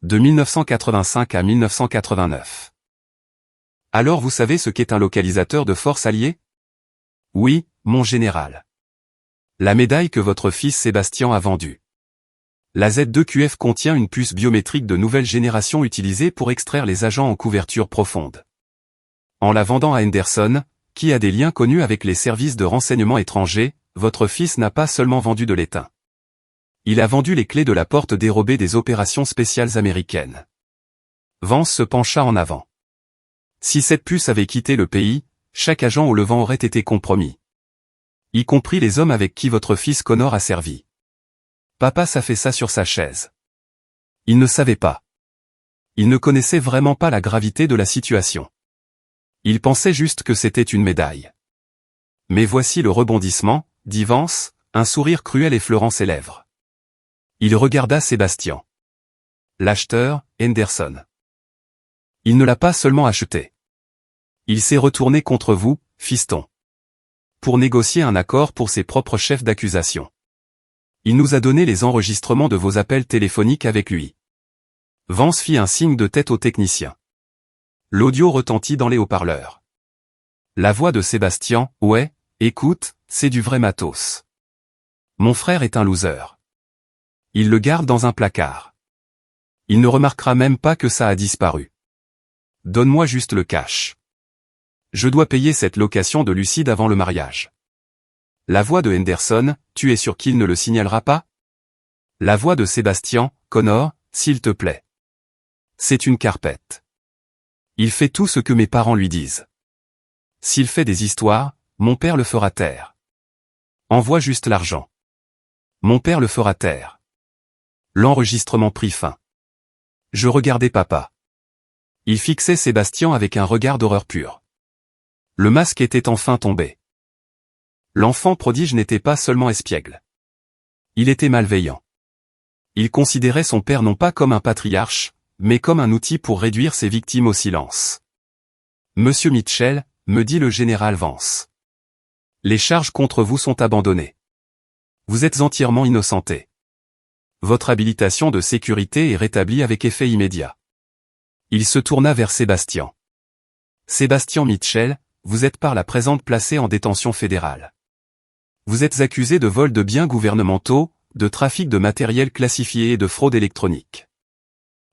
De 1985 à 1989. Alors vous savez ce qu'est un localisateur de force alliée? Oui, mon général. La médaille que votre fils Sébastien a vendue. La Z2QF contient une puce biométrique de nouvelle génération utilisée pour extraire les agents en couverture profonde. En la vendant à Henderson, qui a des liens connus avec les services de renseignement étrangers, votre fils n'a pas seulement vendu de l'étain. Il a vendu les clés de la porte dérobée des opérations spéciales américaines. Vance se pencha en avant. Si cette puce avait quitté le pays, chaque agent au Levant aurait été compromis. Y compris les hommes avec qui votre fils Connor a servi. Papa s'affaissa sur sa chaise. Il ne savait pas. Il ne connaissait vraiment pas la gravité de la situation. Il pensait juste que c'était une médaille. Mais voici le rebondissement, dit Vance, un sourire cruel effleurant ses lèvres. Il regarda Sébastien. L'acheteur, Henderson. Il ne l'a pas seulement acheté. Il s'est retourné contre vous, fiston. Pour négocier un accord pour ses propres chefs d'accusation. Il nous a donné les enregistrements de vos appels téléphoniques avec lui. Vance fit un signe de tête au technicien. L'audio retentit dans les haut-parleurs. La voix de Sébastien, ouais, écoute, c'est du vrai matos. Mon frère est un loser. Il le garde dans un placard. Il ne remarquera même pas que ça a disparu. Donne-moi juste le cash. Je dois payer cette location de Lucide avant le mariage. La voix de Henderson, tu es sûr qu'il ne le signalera pas? La voix de Sébastien, Connor, s'il te plaît. C'est une carpette. Il fait tout ce que mes parents lui disent. S'il fait des histoires, mon père le fera taire. Envoie juste l'argent. Mon père le fera taire. L'enregistrement prit fin. Je regardais papa. Il fixait Sébastien avec un regard d'horreur pure. Le masque était enfin tombé. L'enfant prodige n'était pas seulement espiègle. Il était malveillant. Il considérait son père non pas comme un patriarche, mais comme un outil pour réduire ses victimes au silence. Monsieur Mitchell, me dit le général Vance. Les charges contre vous sont abandonnées. Vous êtes entièrement innocenté. Votre habilitation de sécurité est rétablie avec effet immédiat. Il se tourna vers Sébastien. Sébastien Mitchell, vous êtes par la présente placé en détention fédérale. Vous êtes accusé de vol de biens gouvernementaux, de trafic de matériel classifié et de fraude électronique.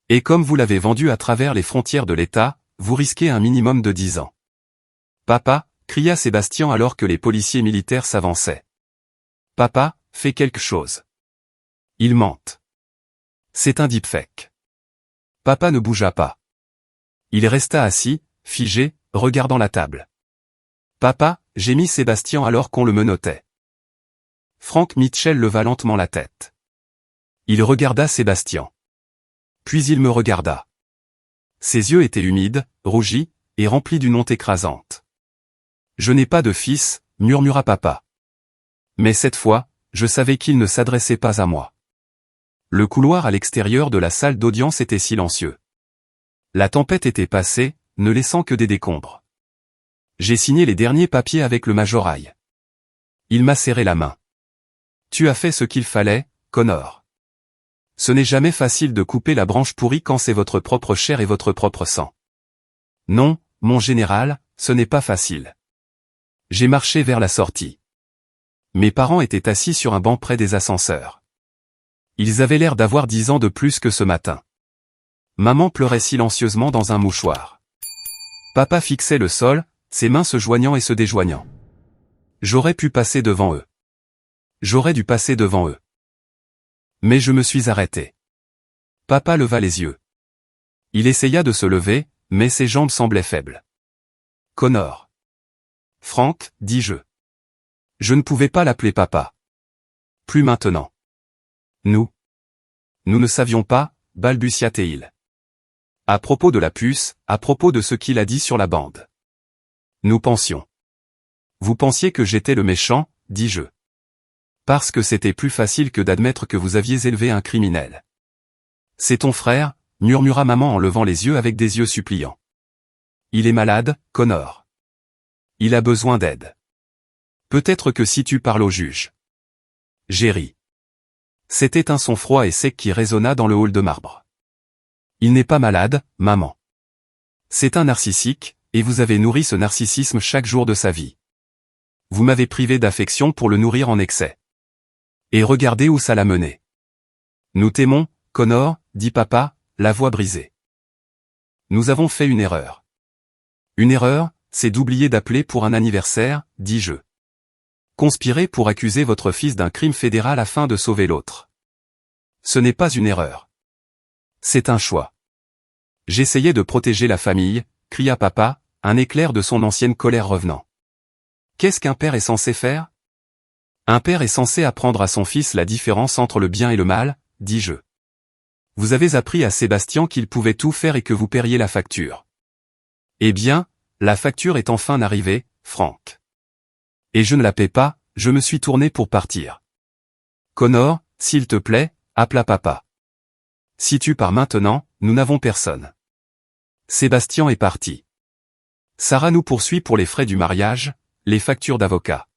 Et comme vous l'avez vendu à travers les frontières de l'État, vous risquez un minimum de 10 ans. Papa, cria Sébastien alors que les policiers militaires s'avançaient. Papa, fais quelque chose. Ils mentent. C'est un deepfake. Papa ne bougea pas. Il resta assis, figé, regardant la table. Papa, gémit Sébastien alors qu'on le menottait. Frank Mitchell leva lentement la tête. Il regarda Sébastien. Puis il me regarda. Ses yeux étaient humides, rougis, et remplis d'une honte écrasante. Je n'ai pas de fils, murmura papa. Mais cette fois, je savais qu'il ne s'adressait pas à moi. Le couloir à l'extérieur de la salle d'audience était silencieux. La tempête était passée, ne laissant que des décombres. J'ai signé les derniers papiers avec le majorail. Il m'a serré la main. Tu as fait ce qu'il fallait, Connor. Ce n'est jamais facile de couper la branche pourrie quand c'est votre propre chair et votre propre sang. Non, mon général, ce n'est pas facile. J'ai marché vers la sortie. Mes parents étaient assis sur un banc près des ascenseurs. Ils avaient l'air d'avoir 10 ans de plus que ce matin. Maman pleurait silencieusement dans un mouchoir. Papa fixait le sol, ses mains se joignant et se déjoignant. J'aurais pu passer devant eux. J'aurais dû passer devant eux. Mais je me suis arrêté. Papa leva les yeux. Il essaya de se lever, mais ses jambes semblaient faibles. Connor. Frank, dis-je. Je ne pouvais pas l'appeler papa. Plus maintenant. Nous ne savions pas, balbutia-t-il. À propos de la puce, à propos de ce qu'il a dit sur la bande. Nous pensions. Vous pensiez que j'étais le méchant, dis-je. Parce que c'était plus facile que d'admettre que vous aviez élevé un criminel. C'est ton frère, murmura maman en levant les yeux avec des yeux suppliants. Il est malade, Connor. Il a besoin d'aide. Peut-être que si tu parles au juge. J'ai ri. C'était un son froid et sec qui résonna dans le hall de marbre. Il n'est pas malade, maman. C'est un narcissique, et vous avez nourri ce narcissisme chaque jour de sa vie. Vous m'avez privé d'affection pour le nourrir en excès. Et regardez où ça l'a mené. Nous t'aimons, Connor, dit papa, la voix brisée. Nous avons fait une erreur. Une erreur, c'est d'oublier d'appeler pour un anniversaire, dis-je. Conspirer pour accuser votre fils d'un crime fédéral afin de sauver l'autre. Ce n'est pas une erreur. C'est un choix. J'essayais de protéger la famille, cria papa, un éclair de son ancienne colère revenant. Qu'est-ce qu'un père est censé faire? Un père est censé apprendre à son fils la différence entre le bien et le mal, dis-je. Vous avez appris à Sébastien qu'il pouvait tout faire et que vous paieriez la facture. Eh bien, la facture est enfin arrivée, Frank. Et je ne la paie pas, je me suis tourné pour partir. Connor, s'il te plaît, appela papa. Si tu pars maintenant, nous n'avons personne. Sébastien est parti. Sarah nous poursuit pour les frais du mariage, les factures d'avocat.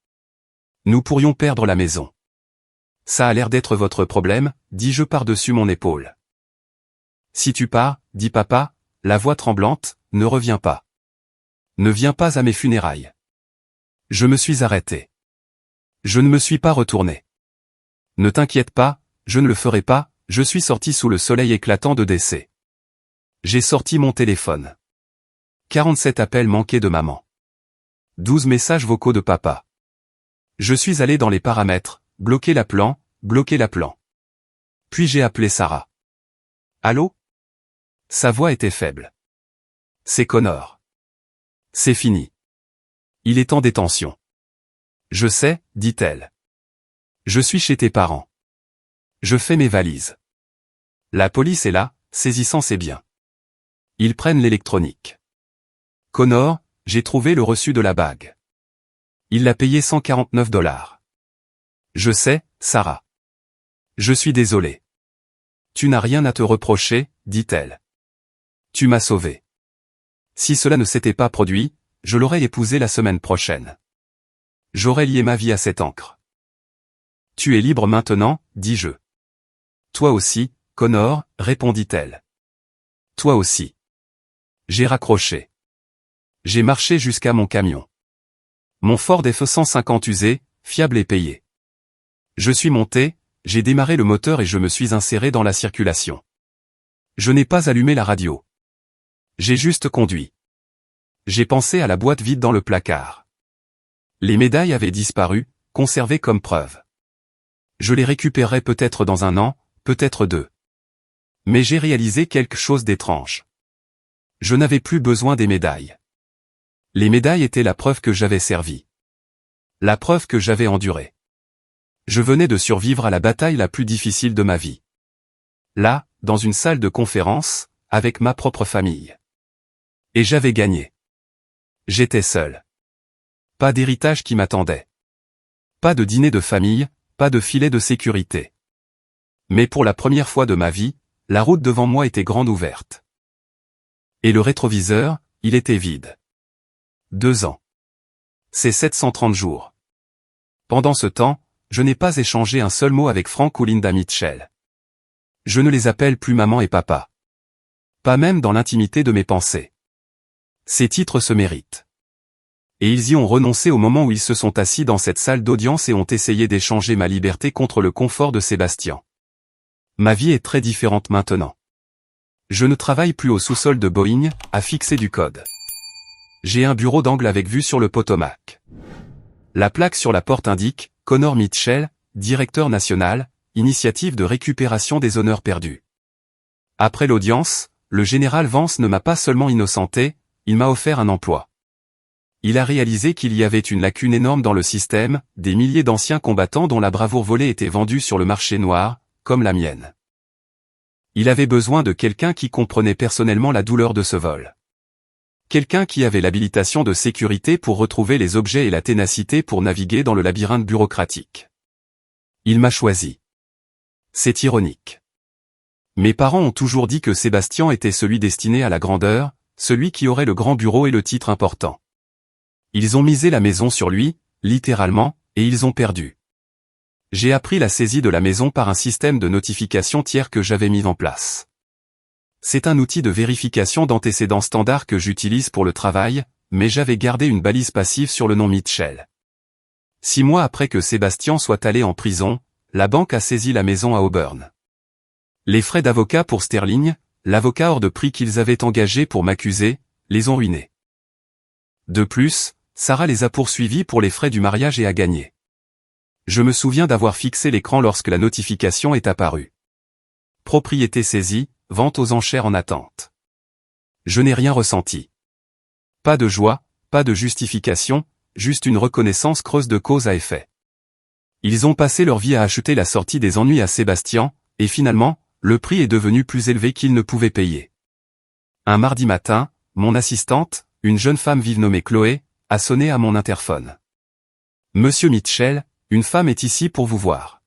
Nous pourrions perdre la maison. Ça a l'air d'être votre problème, dis-je par-dessus mon épaule. Si tu pars, dit papa, la voix tremblante, ne reviens pas. Ne viens pas à mes funérailles. Je me suis arrêté. Je ne me suis pas retourné. Ne t'inquiète pas, je ne le ferai pas, je suis sorti sous le soleil éclatant de décès. J'ai sorti mon téléphone. 47 appels manqués de maman. 12 messages vocaux de papa. Je suis allé dans les paramètres, bloquer l'appelant. Puis j'ai appelé Sarah. Allô? Sa voix était faible. C'est Connor. C'est fini. Il est en détention. Je sais, dit-elle. Je suis chez tes parents. Je fais mes valises. La police est là, saisissant ses biens. Ils prennent l'électronique. Connor, j'ai trouvé le reçu de la bague. Il l'a payé $149. Je sais, Sarah. Je suis désolé. Tu n'as rien à te reprocher, dit-elle. Tu m'as sauvé. Si cela ne s'était pas produit, je l'aurais épousé la semaine prochaine. J'aurais lié ma vie à cette encre. Tu es libre maintenant, dis-je. Toi aussi, Connor, répondit-elle. Toi aussi. J'ai raccroché. J'ai marché jusqu'à mon camion. Mon Ford F-150 usé, fiable et payé. Je suis monté, j'ai démarré le moteur et je me suis inséré dans la circulation. Je n'ai pas allumé la radio. J'ai juste conduit. J'ai pensé à la boîte vide dans le placard. Les médailles avaient disparu, conservées comme preuve. Je les récupérerai peut-être dans 1 an, peut-être 2. Mais j'ai réalisé quelque chose d'étrange. Je n'avais plus besoin des médailles. Les médailles étaient la preuve que j'avais servi. La preuve que j'avais enduré. Je venais de survivre à la bataille la plus difficile de ma vie. Là, dans une salle de conférence, avec ma propre famille. Et j'avais gagné. J'étais seul. Pas d'héritage qui m'attendait. Pas de dîner de famille, pas de filet de sécurité. Mais pour la première fois de ma vie, la route devant moi était grande ouverte. Et le rétroviseur, il était vide. 2 ans. C'est 730 jours. Pendant ce temps, je n'ai pas échangé un seul mot avec Frank ou Linda Mitchell. Je ne les appelle plus maman et papa. Pas même dans l'intimité de mes pensées. Ces titres se méritent. Et ils y ont renoncé au moment où ils se sont assis dans cette salle d'audience et ont essayé d'échanger ma liberté contre le confort de Sébastien. Ma vie est très différente maintenant. Je ne travaille plus au sous-sol de Boeing, à fixer du code. J'ai un bureau d'angle avec vue sur le Potomac. La plaque sur la porte indique « Connor Mitchell, directeur national, initiative de récupération des honneurs perdus ». Après l'audience, le général Vance ne m'a pas seulement innocenté, il m'a offert un emploi. Il a réalisé qu'il y avait une lacune énorme dans le système, des milliers d'anciens combattants dont la bravoure volée était vendue sur le marché noir, comme la mienne. Il avait besoin de quelqu'un qui comprenait personnellement la douleur de ce vol. Quelqu'un qui avait l'habilitation de sécurité pour retrouver les objets et la ténacité pour naviguer dans le labyrinthe bureaucratique. Il m'a choisi. C'est ironique. Mes parents ont toujours dit que Sébastien était celui destiné à la grandeur, celui qui aurait le grand bureau et le titre important. Ils ont misé la maison sur lui, littéralement, et ils ont perdu. J'ai appris la saisie de la maison par un système de notification tiers que j'avais mis en place. C'est un outil de vérification d'antécédents standard que j'utilise pour le travail, mais j'avais gardé une balise passive sur le nom Mitchell. 6 mois après que Sébastien soit allé en prison, la banque a saisi la maison à Auburn. Les frais d'avocat pour Sterling, l'avocat hors de prix qu'ils avaient engagé pour m'accuser, les ont ruinés. De plus, Sarah les a poursuivis pour les frais du mariage et a gagné. Je me souviens d'avoir fixé l'écran lorsque la notification est apparue. Propriété saisie, vente aux enchères en attente. Je n'ai rien ressenti. Pas de joie, pas de justification, juste une reconnaissance creuse de cause à effet. Ils ont passé leur vie à acheter la sortie des ennuis à Sébastien, et finalement, le prix est devenu plus élevé qu'ils ne pouvaient payer. Un mardi matin, mon assistante, une jeune femme vive nommée Chloé, a sonné à mon interphone. Monsieur Mitchell, une femme est ici pour vous voir.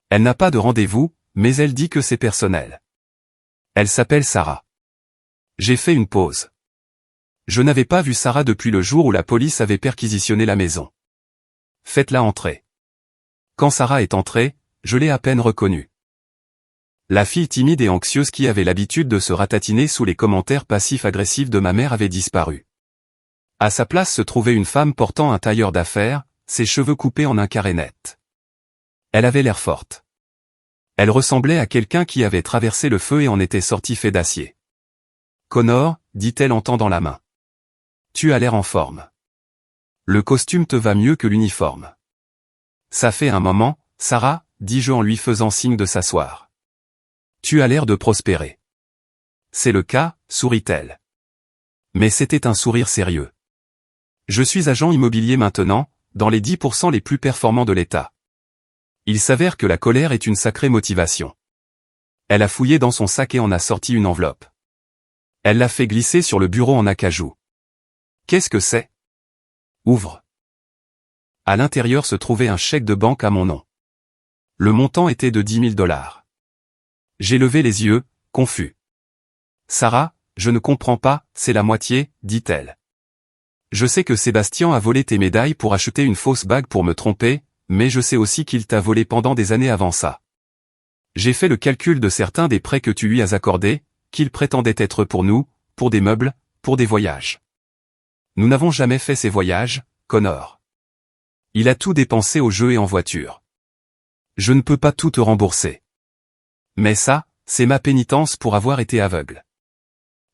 Elle n'a pas de rendez-vous, mais elle dit que c'est personnel. Elle s'appelle Sarah. J'ai fait une pause. Je n'avais pas vu Sarah depuis le jour où la police avait perquisitionné la maison. Faites-la entrer. Quand Sarah est entrée, je l'ai à peine reconnue. La fille timide et anxieuse qui avait l'habitude de se ratatiner sous les commentaires passifs-agressifs de ma mère avait disparu. À sa place se trouvait une femme portant un tailleur d'affaires, ses cheveux coupés en un carré net. Elle avait l'air forte. Elle ressemblait à quelqu'un qui avait traversé le feu et en était sorti fait d'acier. « Connor », dit-elle en tendant la main. « Tu as l'air en forme. Le costume te va mieux que l'uniforme. »« Ça fait un moment, Sarah, » dis-je en lui faisant signe de s'asseoir. « Tu as l'air de prospérer. »« C'est le cas, » sourit-elle. Mais c'était un sourire sérieux. « Je suis agent immobilier maintenant, dans les 10% les plus performants de l'État. Il s'avère que la colère est une sacrée motivation. » Elle a fouillé dans son sac et en a sorti une enveloppe. Elle l'a fait glisser sur le bureau en acajou. « Qu'est-ce que c'est ? » ?»« Ouvre. » À l'intérieur se trouvait un chèque de banque à mon nom. Le montant était de $10 000. J'ai levé les yeux, confus. « Sarah, je ne comprends pas, c'est la moitié, » dit-elle. « Je sais que Sébastien a volé tes médailles pour acheter une fausse bague pour me tromper, mais je sais aussi qu'il t'a volé pendant des années avant ça. J'ai fait le calcul de certains des prêts que tu lui as accordés, qu'il prétendait être pour nous, pour des meubles, pour des voyages. Nous n'avons jamais fait ces voyages, Connor. Il a tout dépensé au jeu et en voiture. Je ne peux pas tout te rembourser. Mais ça, c'est ma pénitence pour avoir été aveugle.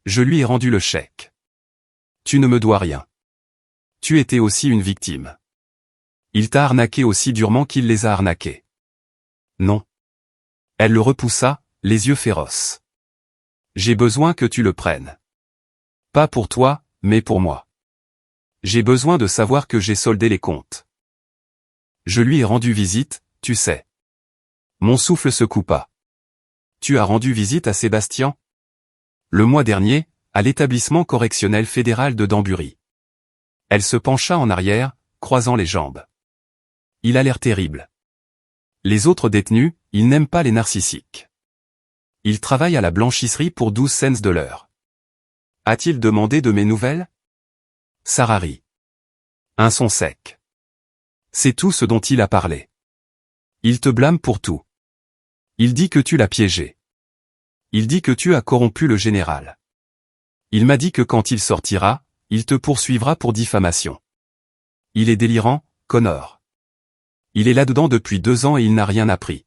Je lui ai rendu le chèque. Tu ne me dois rien. Tu étais aussi une victime. Il t'a arnaqué aussi durement qu'il les a arnaqués. Non. » Elle le repoussa, les yeux féroces. « J'ai besoin que tu le prennes. Pas pour toi, mais pour moi. J'ai besoin de savoir que j'ai soldé les comptes. » Je lui ai rendu visite, tu sais. Mon souffle se coupa. « Tu as rendu visite à Sébastien ? » Le mois dernier, à l'établissement correctionnel fédéral de Danbury. Elle se pencha en arrière, croisant les jambes. Il a l'air terrible. Les autres détenus, ils n'aiment pas les narcissiques. Il travaille à la blanchisserie pour 12 cents de l'heure. A-t-il demandé de mes nouvelles ? Sarah rit. Un son sec. C'est tout ce dont il a parlé. Il te blâme pour tout. Il dit que tu l'as piégé. Il dit que tu as corrompu le général. Il m'a dit que quand il sortira, il te poursuivra pour diffamation. Il est délirant, Connor. Il est là-dedans depuis 2 ans et il n'a rien appris.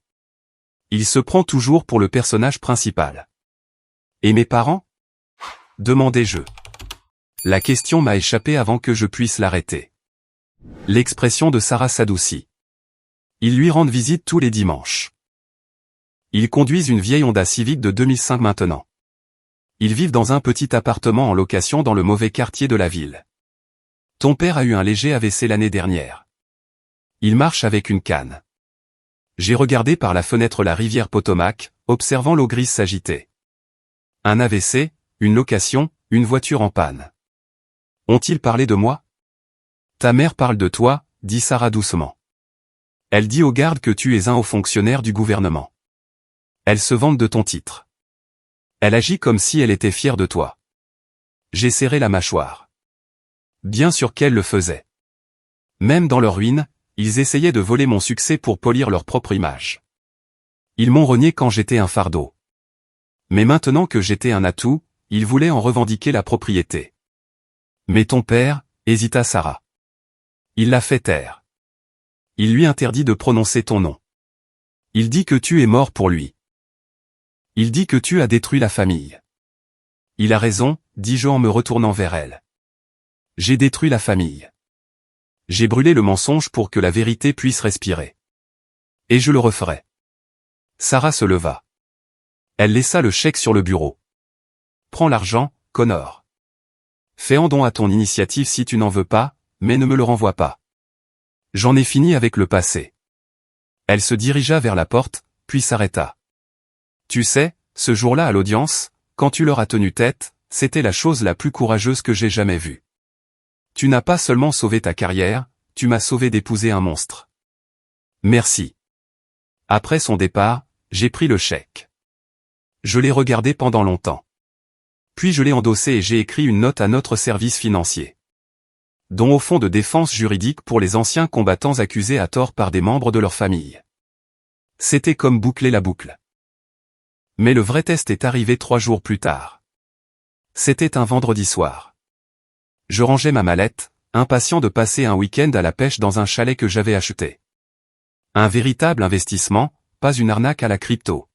Il se prend toujours pour le personnage principal. Et mes parents? Demandai-je. La question m'a échappé avant que je puisse l'arrêter. L'expression de Sarah s'adoucit. Ils lui rendent visite tous les dimanches. Ils conduisent une vieille Honda Civic de 2005 maintenant. Ils vivent dans un petit appartement en location dans le mauvais quartier de la ville. Ton père a eu un léger AVC l'année dernière. Il marche avec une canne. J'ai regardé par la fenêtre la rivière Potomac, observant l'eau grise s'agiter. Un AVC, une location, une voiture en panne. Ont-ils parlé de moi? Ta mère parle de toi, dit Sarah doucement. Elle dit aux gardes que tu es un haut fonctionnaire du gouvernement. Elle se vante de ton titre. Elle agit comme si elle était fière de toi. J'ai serré la mâchoire. Bien sûr qu'elle le faisait. Même dans leur ruine, ils essayaient de voler mon succès pour polir leur propre image. Ils m'ont renié quand j'étais un fardeau. Mais maintenant que j'étais un atout, ils voulaient en revendiquer la propriété. Mais ton père, hésita Sarah. Il l'a fait taire. Il lui interdit de prononcer ton nom. Il dit que tu es mort pour lui. Il dit que tu as détruit la famille. Il a raison, dis-je en me retournant vers elle. J'ai détruit la famille. J'ai brûlé le mensonge pour que la vérité puisse respirer. Et je le referai. Sarah se leva. Elle laissa le chèque sur le bureau. Prends l'argent, Connor. Fais en don à ton initiative si tu n'en veux pas, mais ne me le renvoie pas. J'en ai fini avec le passé. Elle se dirigea vers la porte, puis s'arrêta. Tu sais, ce jour-là à l'audience, quand tu leur as tenu tête, c'était la chose la plus courageuse que j'ai jamais vue. Tu n'as pas seulement sauvé ta carrière, tu m'as sauvé d'épouser un monstre. Merci. Après son départ, j'ai pris le chèque. Je l'ai regardé pendant longtemps. Puis je l'ai endossé et j'ai écrit une note à notre service financier. Don au fonds de défense juridique pour les anciens combattants accusés à tort par des membres de leur famille. C'était comme boucler la boucle. Mais le vrai test est arrivé 3 jours plus tard. C'était un vendredi soir. Je rangeais ma mallette, impatient de passer un week-end à la pêche dans un chalet que j'avais acheté. Un véritable investissement, pas une arnaque à la crypto.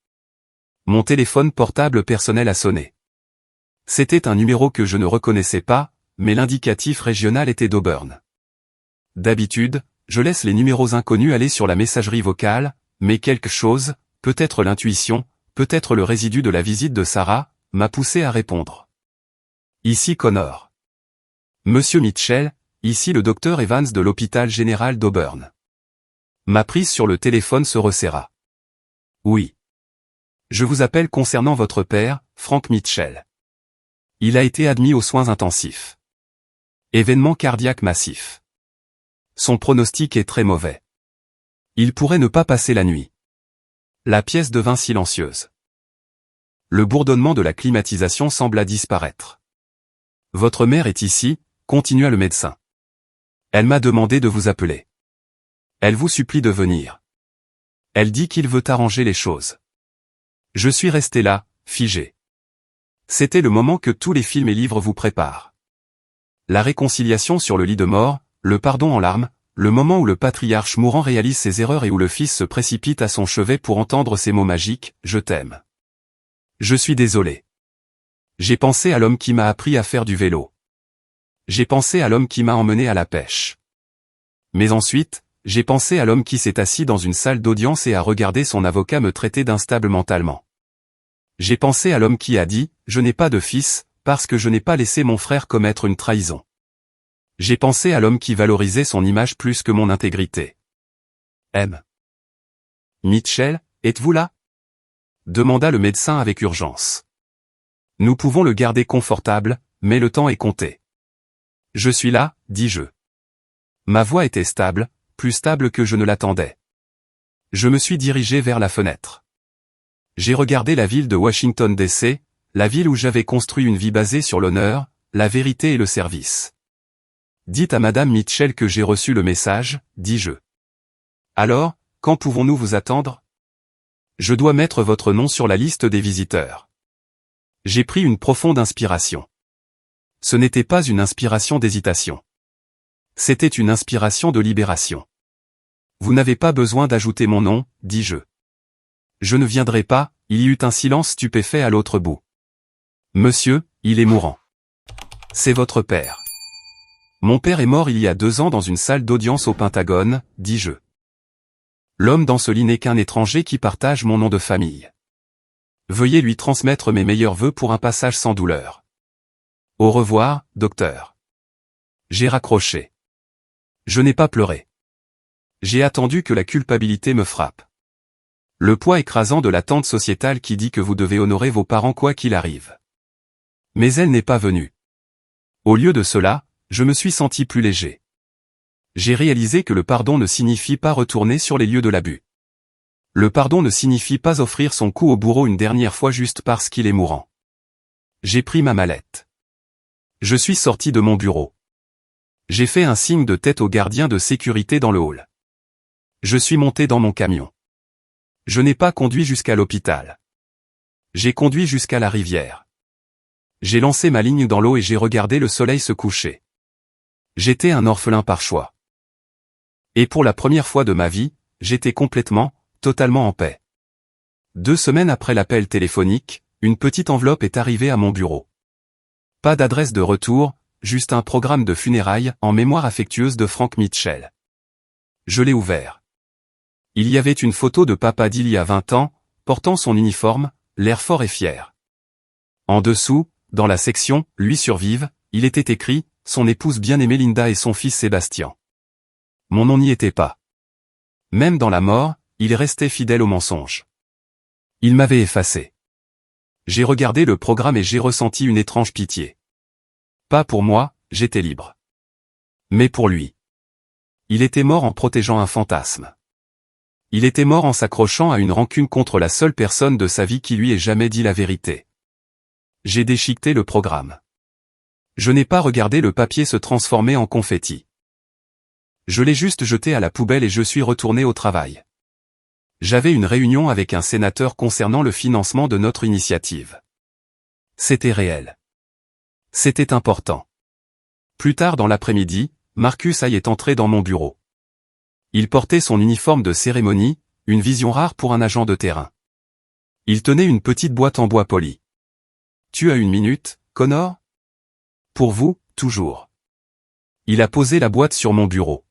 Mon téléphone portable personnel a sonné. C'était un numéro que je ne reconnaissais pas, mais l'indicatif régional était d'Auburn. D'habitude, je laisse les numéros inconnus aller sur la messagerie vocale, mais quelque chose, peut-être l'intuition, peut-être le résidu de la visite de Sarah, m'a poussé à répondre. Ici Connor. Monsieur Mitchell, ici le docteur Evans de l'hôpital général d'Auburn. Ma prise sur le téléphone se resserra. Oui. Je vous appelle concernant votre père, Frank Mitchell. Il a été admis aux soins intensifs. Événement cardiaque massif. Son pronostic est très mauvais. Il pourrait ne pas passer la nuit. La pièce devint silencieuse. Le bourdonnement de la climatisation sembla disparaître. Votre mère est ici, continua le médecin. Elle m'a demandé de vous appeler. Elle vous supplie de venir. Elle dit qu'il veut arranger les choses. Je suis resté là, figé. C'était le moment que tous les films et livres vous préparent. La réconciliation sur le lit de mort, le pardon en larmes, le moment où le patriarche mourant réalise ses erreurs et où le fils se précipite à son chevet pour entendre ces mots magiques, « Je t'aime ». Je suis désolé. J'ai pensé à l'homme qui m'a appris à faire du vélo. J'ai pensé à l'homme qui m'a emmené à la pêche. Mais ensuite, j'ai pensé à l'homme qui s'est assis dans une salle d'audience et a regardé son avocat me traiter d'instable mentalement. J'ai pensé à l'homme qui a dit, je n'ai pas de fils, parce que je n'ai pas laissé mon frère commettre une trahison. J'ai pensé à l'homme qui valorisait son image plus que mon intégrité. M. Mitchell, êtes-vous là? Demanda le médecin avec urgence. Nous pouvons le garder confortable, mais le temps est compté. Je suis là, dis-je. Ma voix était stable, plus stable que je ne l'attendais. Je me suis dirigé vers la fenêtre. J'ai regardé la ville de Washington D.C., la ville où j'avais construit une vie basée sur l'honneur, la vérité et le service. Dites à Madame Mitchell que j'ai reçu le message, dis-je. Alors, quand pouvons-nous vous attendre? Je dois mettre votre nom sur la liste des visiteurs. J'ai pris une profonde inspiration. Ce n'était pas une inspiration d'hésitation. C'était une inspiration de libération. Vous n'avez pas besoin d'ajouter mon nom, dis-je. Je ne viendrai pas, il y eut un silence stupéfait à l'autre bout. Monsieur, il est mourant. C'est votre père. Mon père est mort il y a 2 ans dans une salle d'audience au Pentagone, dis-je. L'homme dans ce lit n'est qu'un étranger qui partage mon nom de famille. Veuillez lui transmettre mes meilleurs vœux pour un passage sans douleur. Au revoir, docteur. J'ai raccroché. Je n'ai pas pleuré. J'ai attendu que la culpabilité me frappe. Le poids écrasant de l'attente sociétale qui dit que vous devez honorer vos parents quoi qu'il arrive. Mais elle n'est pas venue. Au lieu de cela, je me suis senti plus léger. J'ai réalisé que le pardon ne signifie pas retourner sur les lieux de l'abus. Le pardon ne signifie pas offrir son cou au bourreau une dernière fois juste parce qu'il est mourant. J'ai pris ma mallette. Je suis sorti de mon bureau. J'ai fait un signe de tête au gardien de sécurité dans le hall. Je suis monté dans mon camion. Je n'ai pas conduit jusqu'à l'hôpital. J'ai conduit jusqu'à la rivière. J'ai lancé ma ligne dans l'eau et j'ai regardé le soleil se coucher. J'étais un orphelin par choix. Et pour la première fois de ma vie, j'étais totalement en paix. 2 semaines après l'appel téléphonique, une petite enveloppe est arrivée à mon bureau. Pas d'adresse de retour, juste un programme de funérailles en mémoire affectueuse de Frank Mitchell. Je l'ai ouvert. Il y avait une photo de papa d'il y a 20 ans, portant son uniforme, l'air fort et fier. En dessous, dans la section « Lui survive », il était écrit « Son épouse bien-aimée Linda et son fils Sébastien ». Mon nom n'y était pas. Même dans la mort, il restait fidèle au mensonge. Il m'avait effacé. J'ai regardé le programme et j'ai ressenti une étrange pitié. Pas pour moi, j'étais libre. Mais pour lui. Il était mort en protégeant un fantasme. Il était mort en s'accrochant à une rancune contre la seule personne de sa vie qui lui ait jamais dit la vérité. J'ai déchiqueté le programme. Je n'ai pas regardé le papier se transformer en confetti. Je l'ai juste jeté à la poubelle et je suis retourné au travail. J'avais une réunion avec un sénateur concernant le financement de notre initiative. C'était réel. C'était important. Plus tard dans l'après-midi, Marcus Hay est entré dans mon bureau. Il portait son uniforme de cérémonie, une vision rare pour un agent de terrain. Il tenait une petite boîte en bois poli. « Tu as 1 minute, Connor ? » ?»« Pour vous, toujours. » Il a posé la boîte sur mon bureau.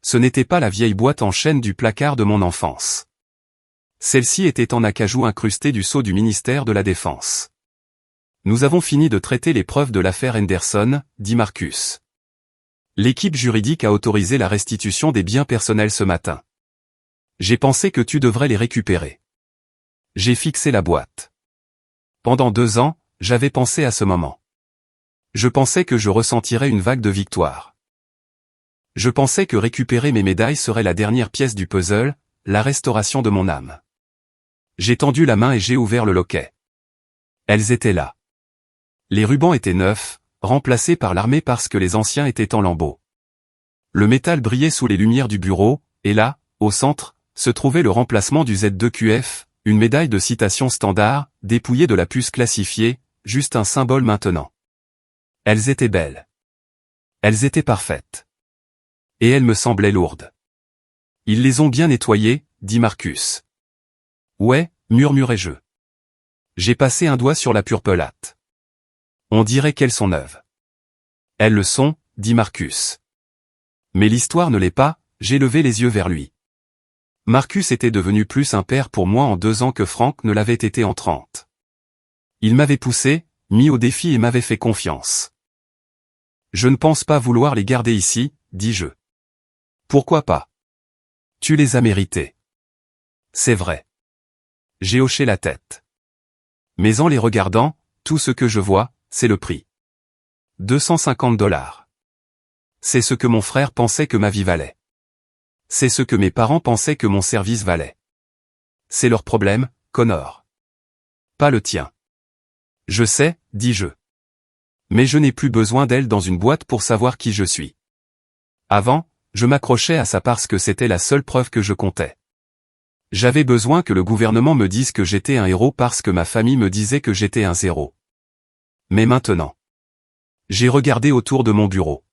Ce n'était pas la vieille boîte en chêne du placard de mon enfance. Celle-ci était en acajou incrusté du sceau du ministère de la Défense. « Nous avons fini de traiter les preuves de l'affaire Henderson, » dit Marcus. L'équipe juridique a autorisé la restitution des biens personnels ce matin. J'ai pensé que tu devrais les récupérer. J'ai fixé la boîte. Pendant 2 ans, j'avais pensé à ce moment. Je pensais que je ressentirais une vague de victoire. Je pensais que récupérer mes médailles serait la dernière pièce du puzzle, la restauration de mon âme. J'ai tendu la main et j'ai ouvert le loquet. Elles étaient là. Les rubans étaient neufs, remplacés par l'armée parce que les anciens étaient en lambeaux. Le métal brillait sous les lumières du bureau, et là, au centre, se trouvait le remplacement du Z2QF, une médaille de citation standard, dépouillée de la puce classifiée, juste un symbole maintenant. Elles étaient belles. Elles étaient parfaites. Et elles me semblaient lourdes. Ils les ont bien nettoyées, dit Marcus. Ouais, murmurai-je. J'ai passé un doigt sur la purpelate. On dirait qu'elles sont neuves. Elles le sont, dit Marcus. Mais l'histoire ne l'est pas, j'ai levé les yeux vers lui. Marcus était devenu plus un père pour moi en 2 ans que Frank ne l'avait été en 30. Il m'avait poussé, mis au défi et m'avait fait confiance. Je ne pense pas vouloir les garder ici, dis-je. Pourquoi pas? Tu les as mérités. C'est vrai. J'ai hoché la tête. Mais en les regardant, tout ce que je vois, c'est le prix. 250 $. C'est ce que mon frère pensait que ma vie valait. C'est ce que mes parents pensaient que mon service valait. C'est leur problème, Connor. Pas le tien. Je sais, dis-je. Mais je n'ai plus besoin d'elle dans une boîte pour savoir qui je suis. Avant, je m'accrochais à ça parce que c'était la seule preuve que je comptais. J'avais besoin que le gouvernement me dise que j'étais un héros parce que ma famille me disait que j'étais un zéro. Mais maintenant. J'ai regardé autour de mon bureau.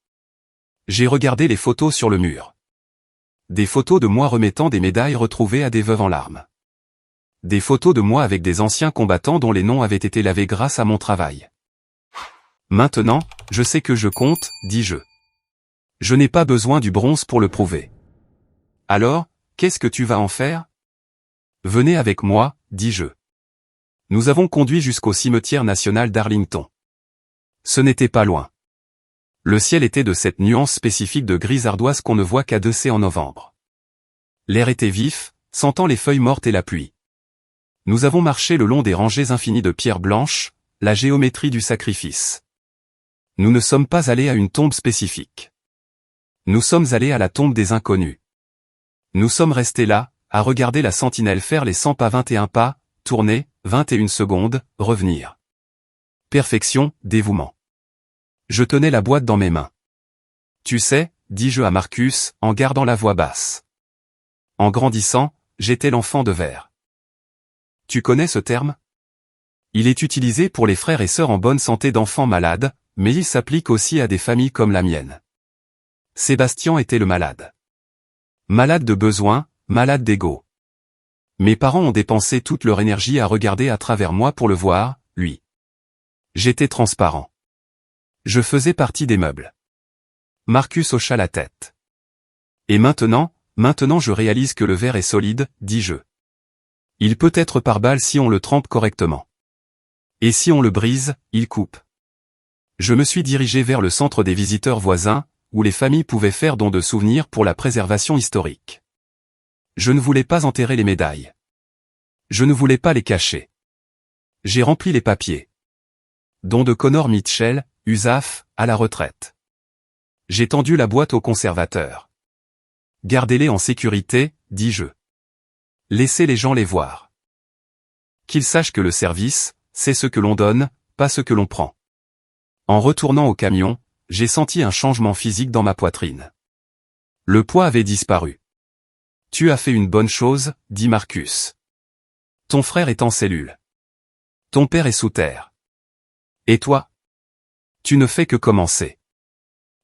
J'ai regardé les photos sur le mur. Des photos de moi remettant des médailles retrouvées à des veuves en larmes. des photos de moi avec des anciens combattants dont les noms avaient été lavés grâce à mon travail. Maintenant, je sais que je compte, dis-je. Je n'ai pas besoin du bronze pour le prouver. Alors, qu'est-ce que tu vas en faire? Venez avec moi, dis-je. Nous avons conduit jusqu'au cimetière national d'Arlington. Ce n'était pas loin. Le ciel était de cette nuance spécifique de gris ardoise qu'on ne voit qu'à Dessay en novembre. L'air était vif, sentant les feuilles mortes et la pluie. Nous avons marché le long des rangées infinies de pierres blanches, la géométrie du sacrifice. Nous ne sommes pas allés à une tombe spécifique. Nous sommes allés à la tombe des inconnus. Nous sommes restés là, à regarder la sentinelle faire les 100 pas 21 pas, tourner, 21 secondes, revenir. Perfection, dévouement. Je tenais la boîte dans mes mains. Tu sais, dis-je à Marcus, en gardant la voix basse. En grandissant, j'étais l'enfant de verre. Tu connais ce terme? Il est utilisé pour les frères et sœurs en bonne santé d'enfants malades, mais il s'applique aussi à des familles comme la mienne. Sébastien était le malade. Malade de besoin, malade d'ego. Mes parents ont dépensé toute leur énergie à regarder à travers moi pour le voir, lui. J'étais transparent. Je faisais partie des meubles. Marcus hocha la tête. Et maintenant je réalise que le verre est solide, dis-je. Il peut être par balle si on le trempe correctement. Et si on le brise, il coupe. Je me suis dirigé vers le centre des visiteurs voisins, où les familles pouvaient faire don de souvenirs pour la préservation historique. Je ne voulais pas enterrer les médailles. Je ne voulais pas les cacher. J'ai rempli les papiers. Don de Connor Mitchell, USAF, à la retraite. J'ai tendu la boîte au conservateur. Gardez-les en sécurité, dis-je. Laissez les gens les voir. Qu'ils sachent que le service, c'est ce que l'on donne, pas ce que l'on prend. En retournant au camion, j'ai senti un changement physique dans ma poitrine. Le poids avait disparu. Tu as fait une bonne chose, dit Marcus. Ton frère est en cellule. Ton père est sous terre. Et toi? Tu ne fais que commencer.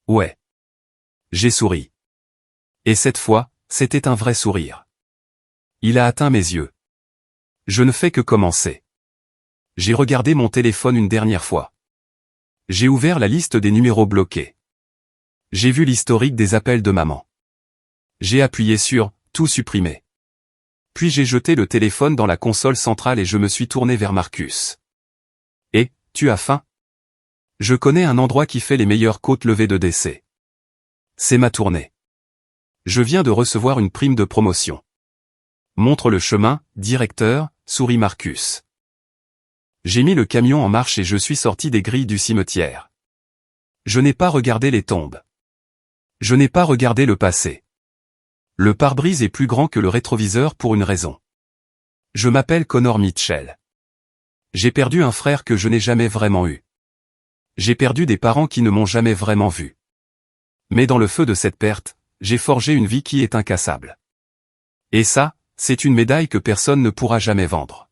Ouais. J'ai souri. Et cette fois, c'était un vrai sourire. Il a atteint mes yeux. Je ne fais que commencer. J'ai regardé mon téléphone une dernière fois. J'ai ouvert la liste des numéros bloqués. J'ai vu l'historique des appels de maman. J'ai appuyé sur « Tout supprimer ». Puis j'ai jeté le téléphone dans la console centrale et je me suis tourné vers Marcus. « Et, tu as faim? Je connais un endroit qui fait les meilleures côtes levées de Dessay. C'est ma tournée. Je viens de recevoir une prime de promotion. » Montre le chemin, directeur, sourit Marcus. J'ai mis le camion en marche et je suis sorti des grilles du cimetière. Je n'ai pas regardé les tombes. Je n'ai pas regardé le passé. Le pare-brise est plus grand que le rétroviseur pour une raison. Je m'appelle Connor Mitchell. J'ai perdu un frère que je n'ai jamais vraiment eu. J'ai perdu des parents qui ne m'ont jamais vraiment vu. Mais dans le feu de cette perte, j'ai forgé une vie qui est incassable. Et ça, c'est une médaille que personne ne pourra jamais vendre.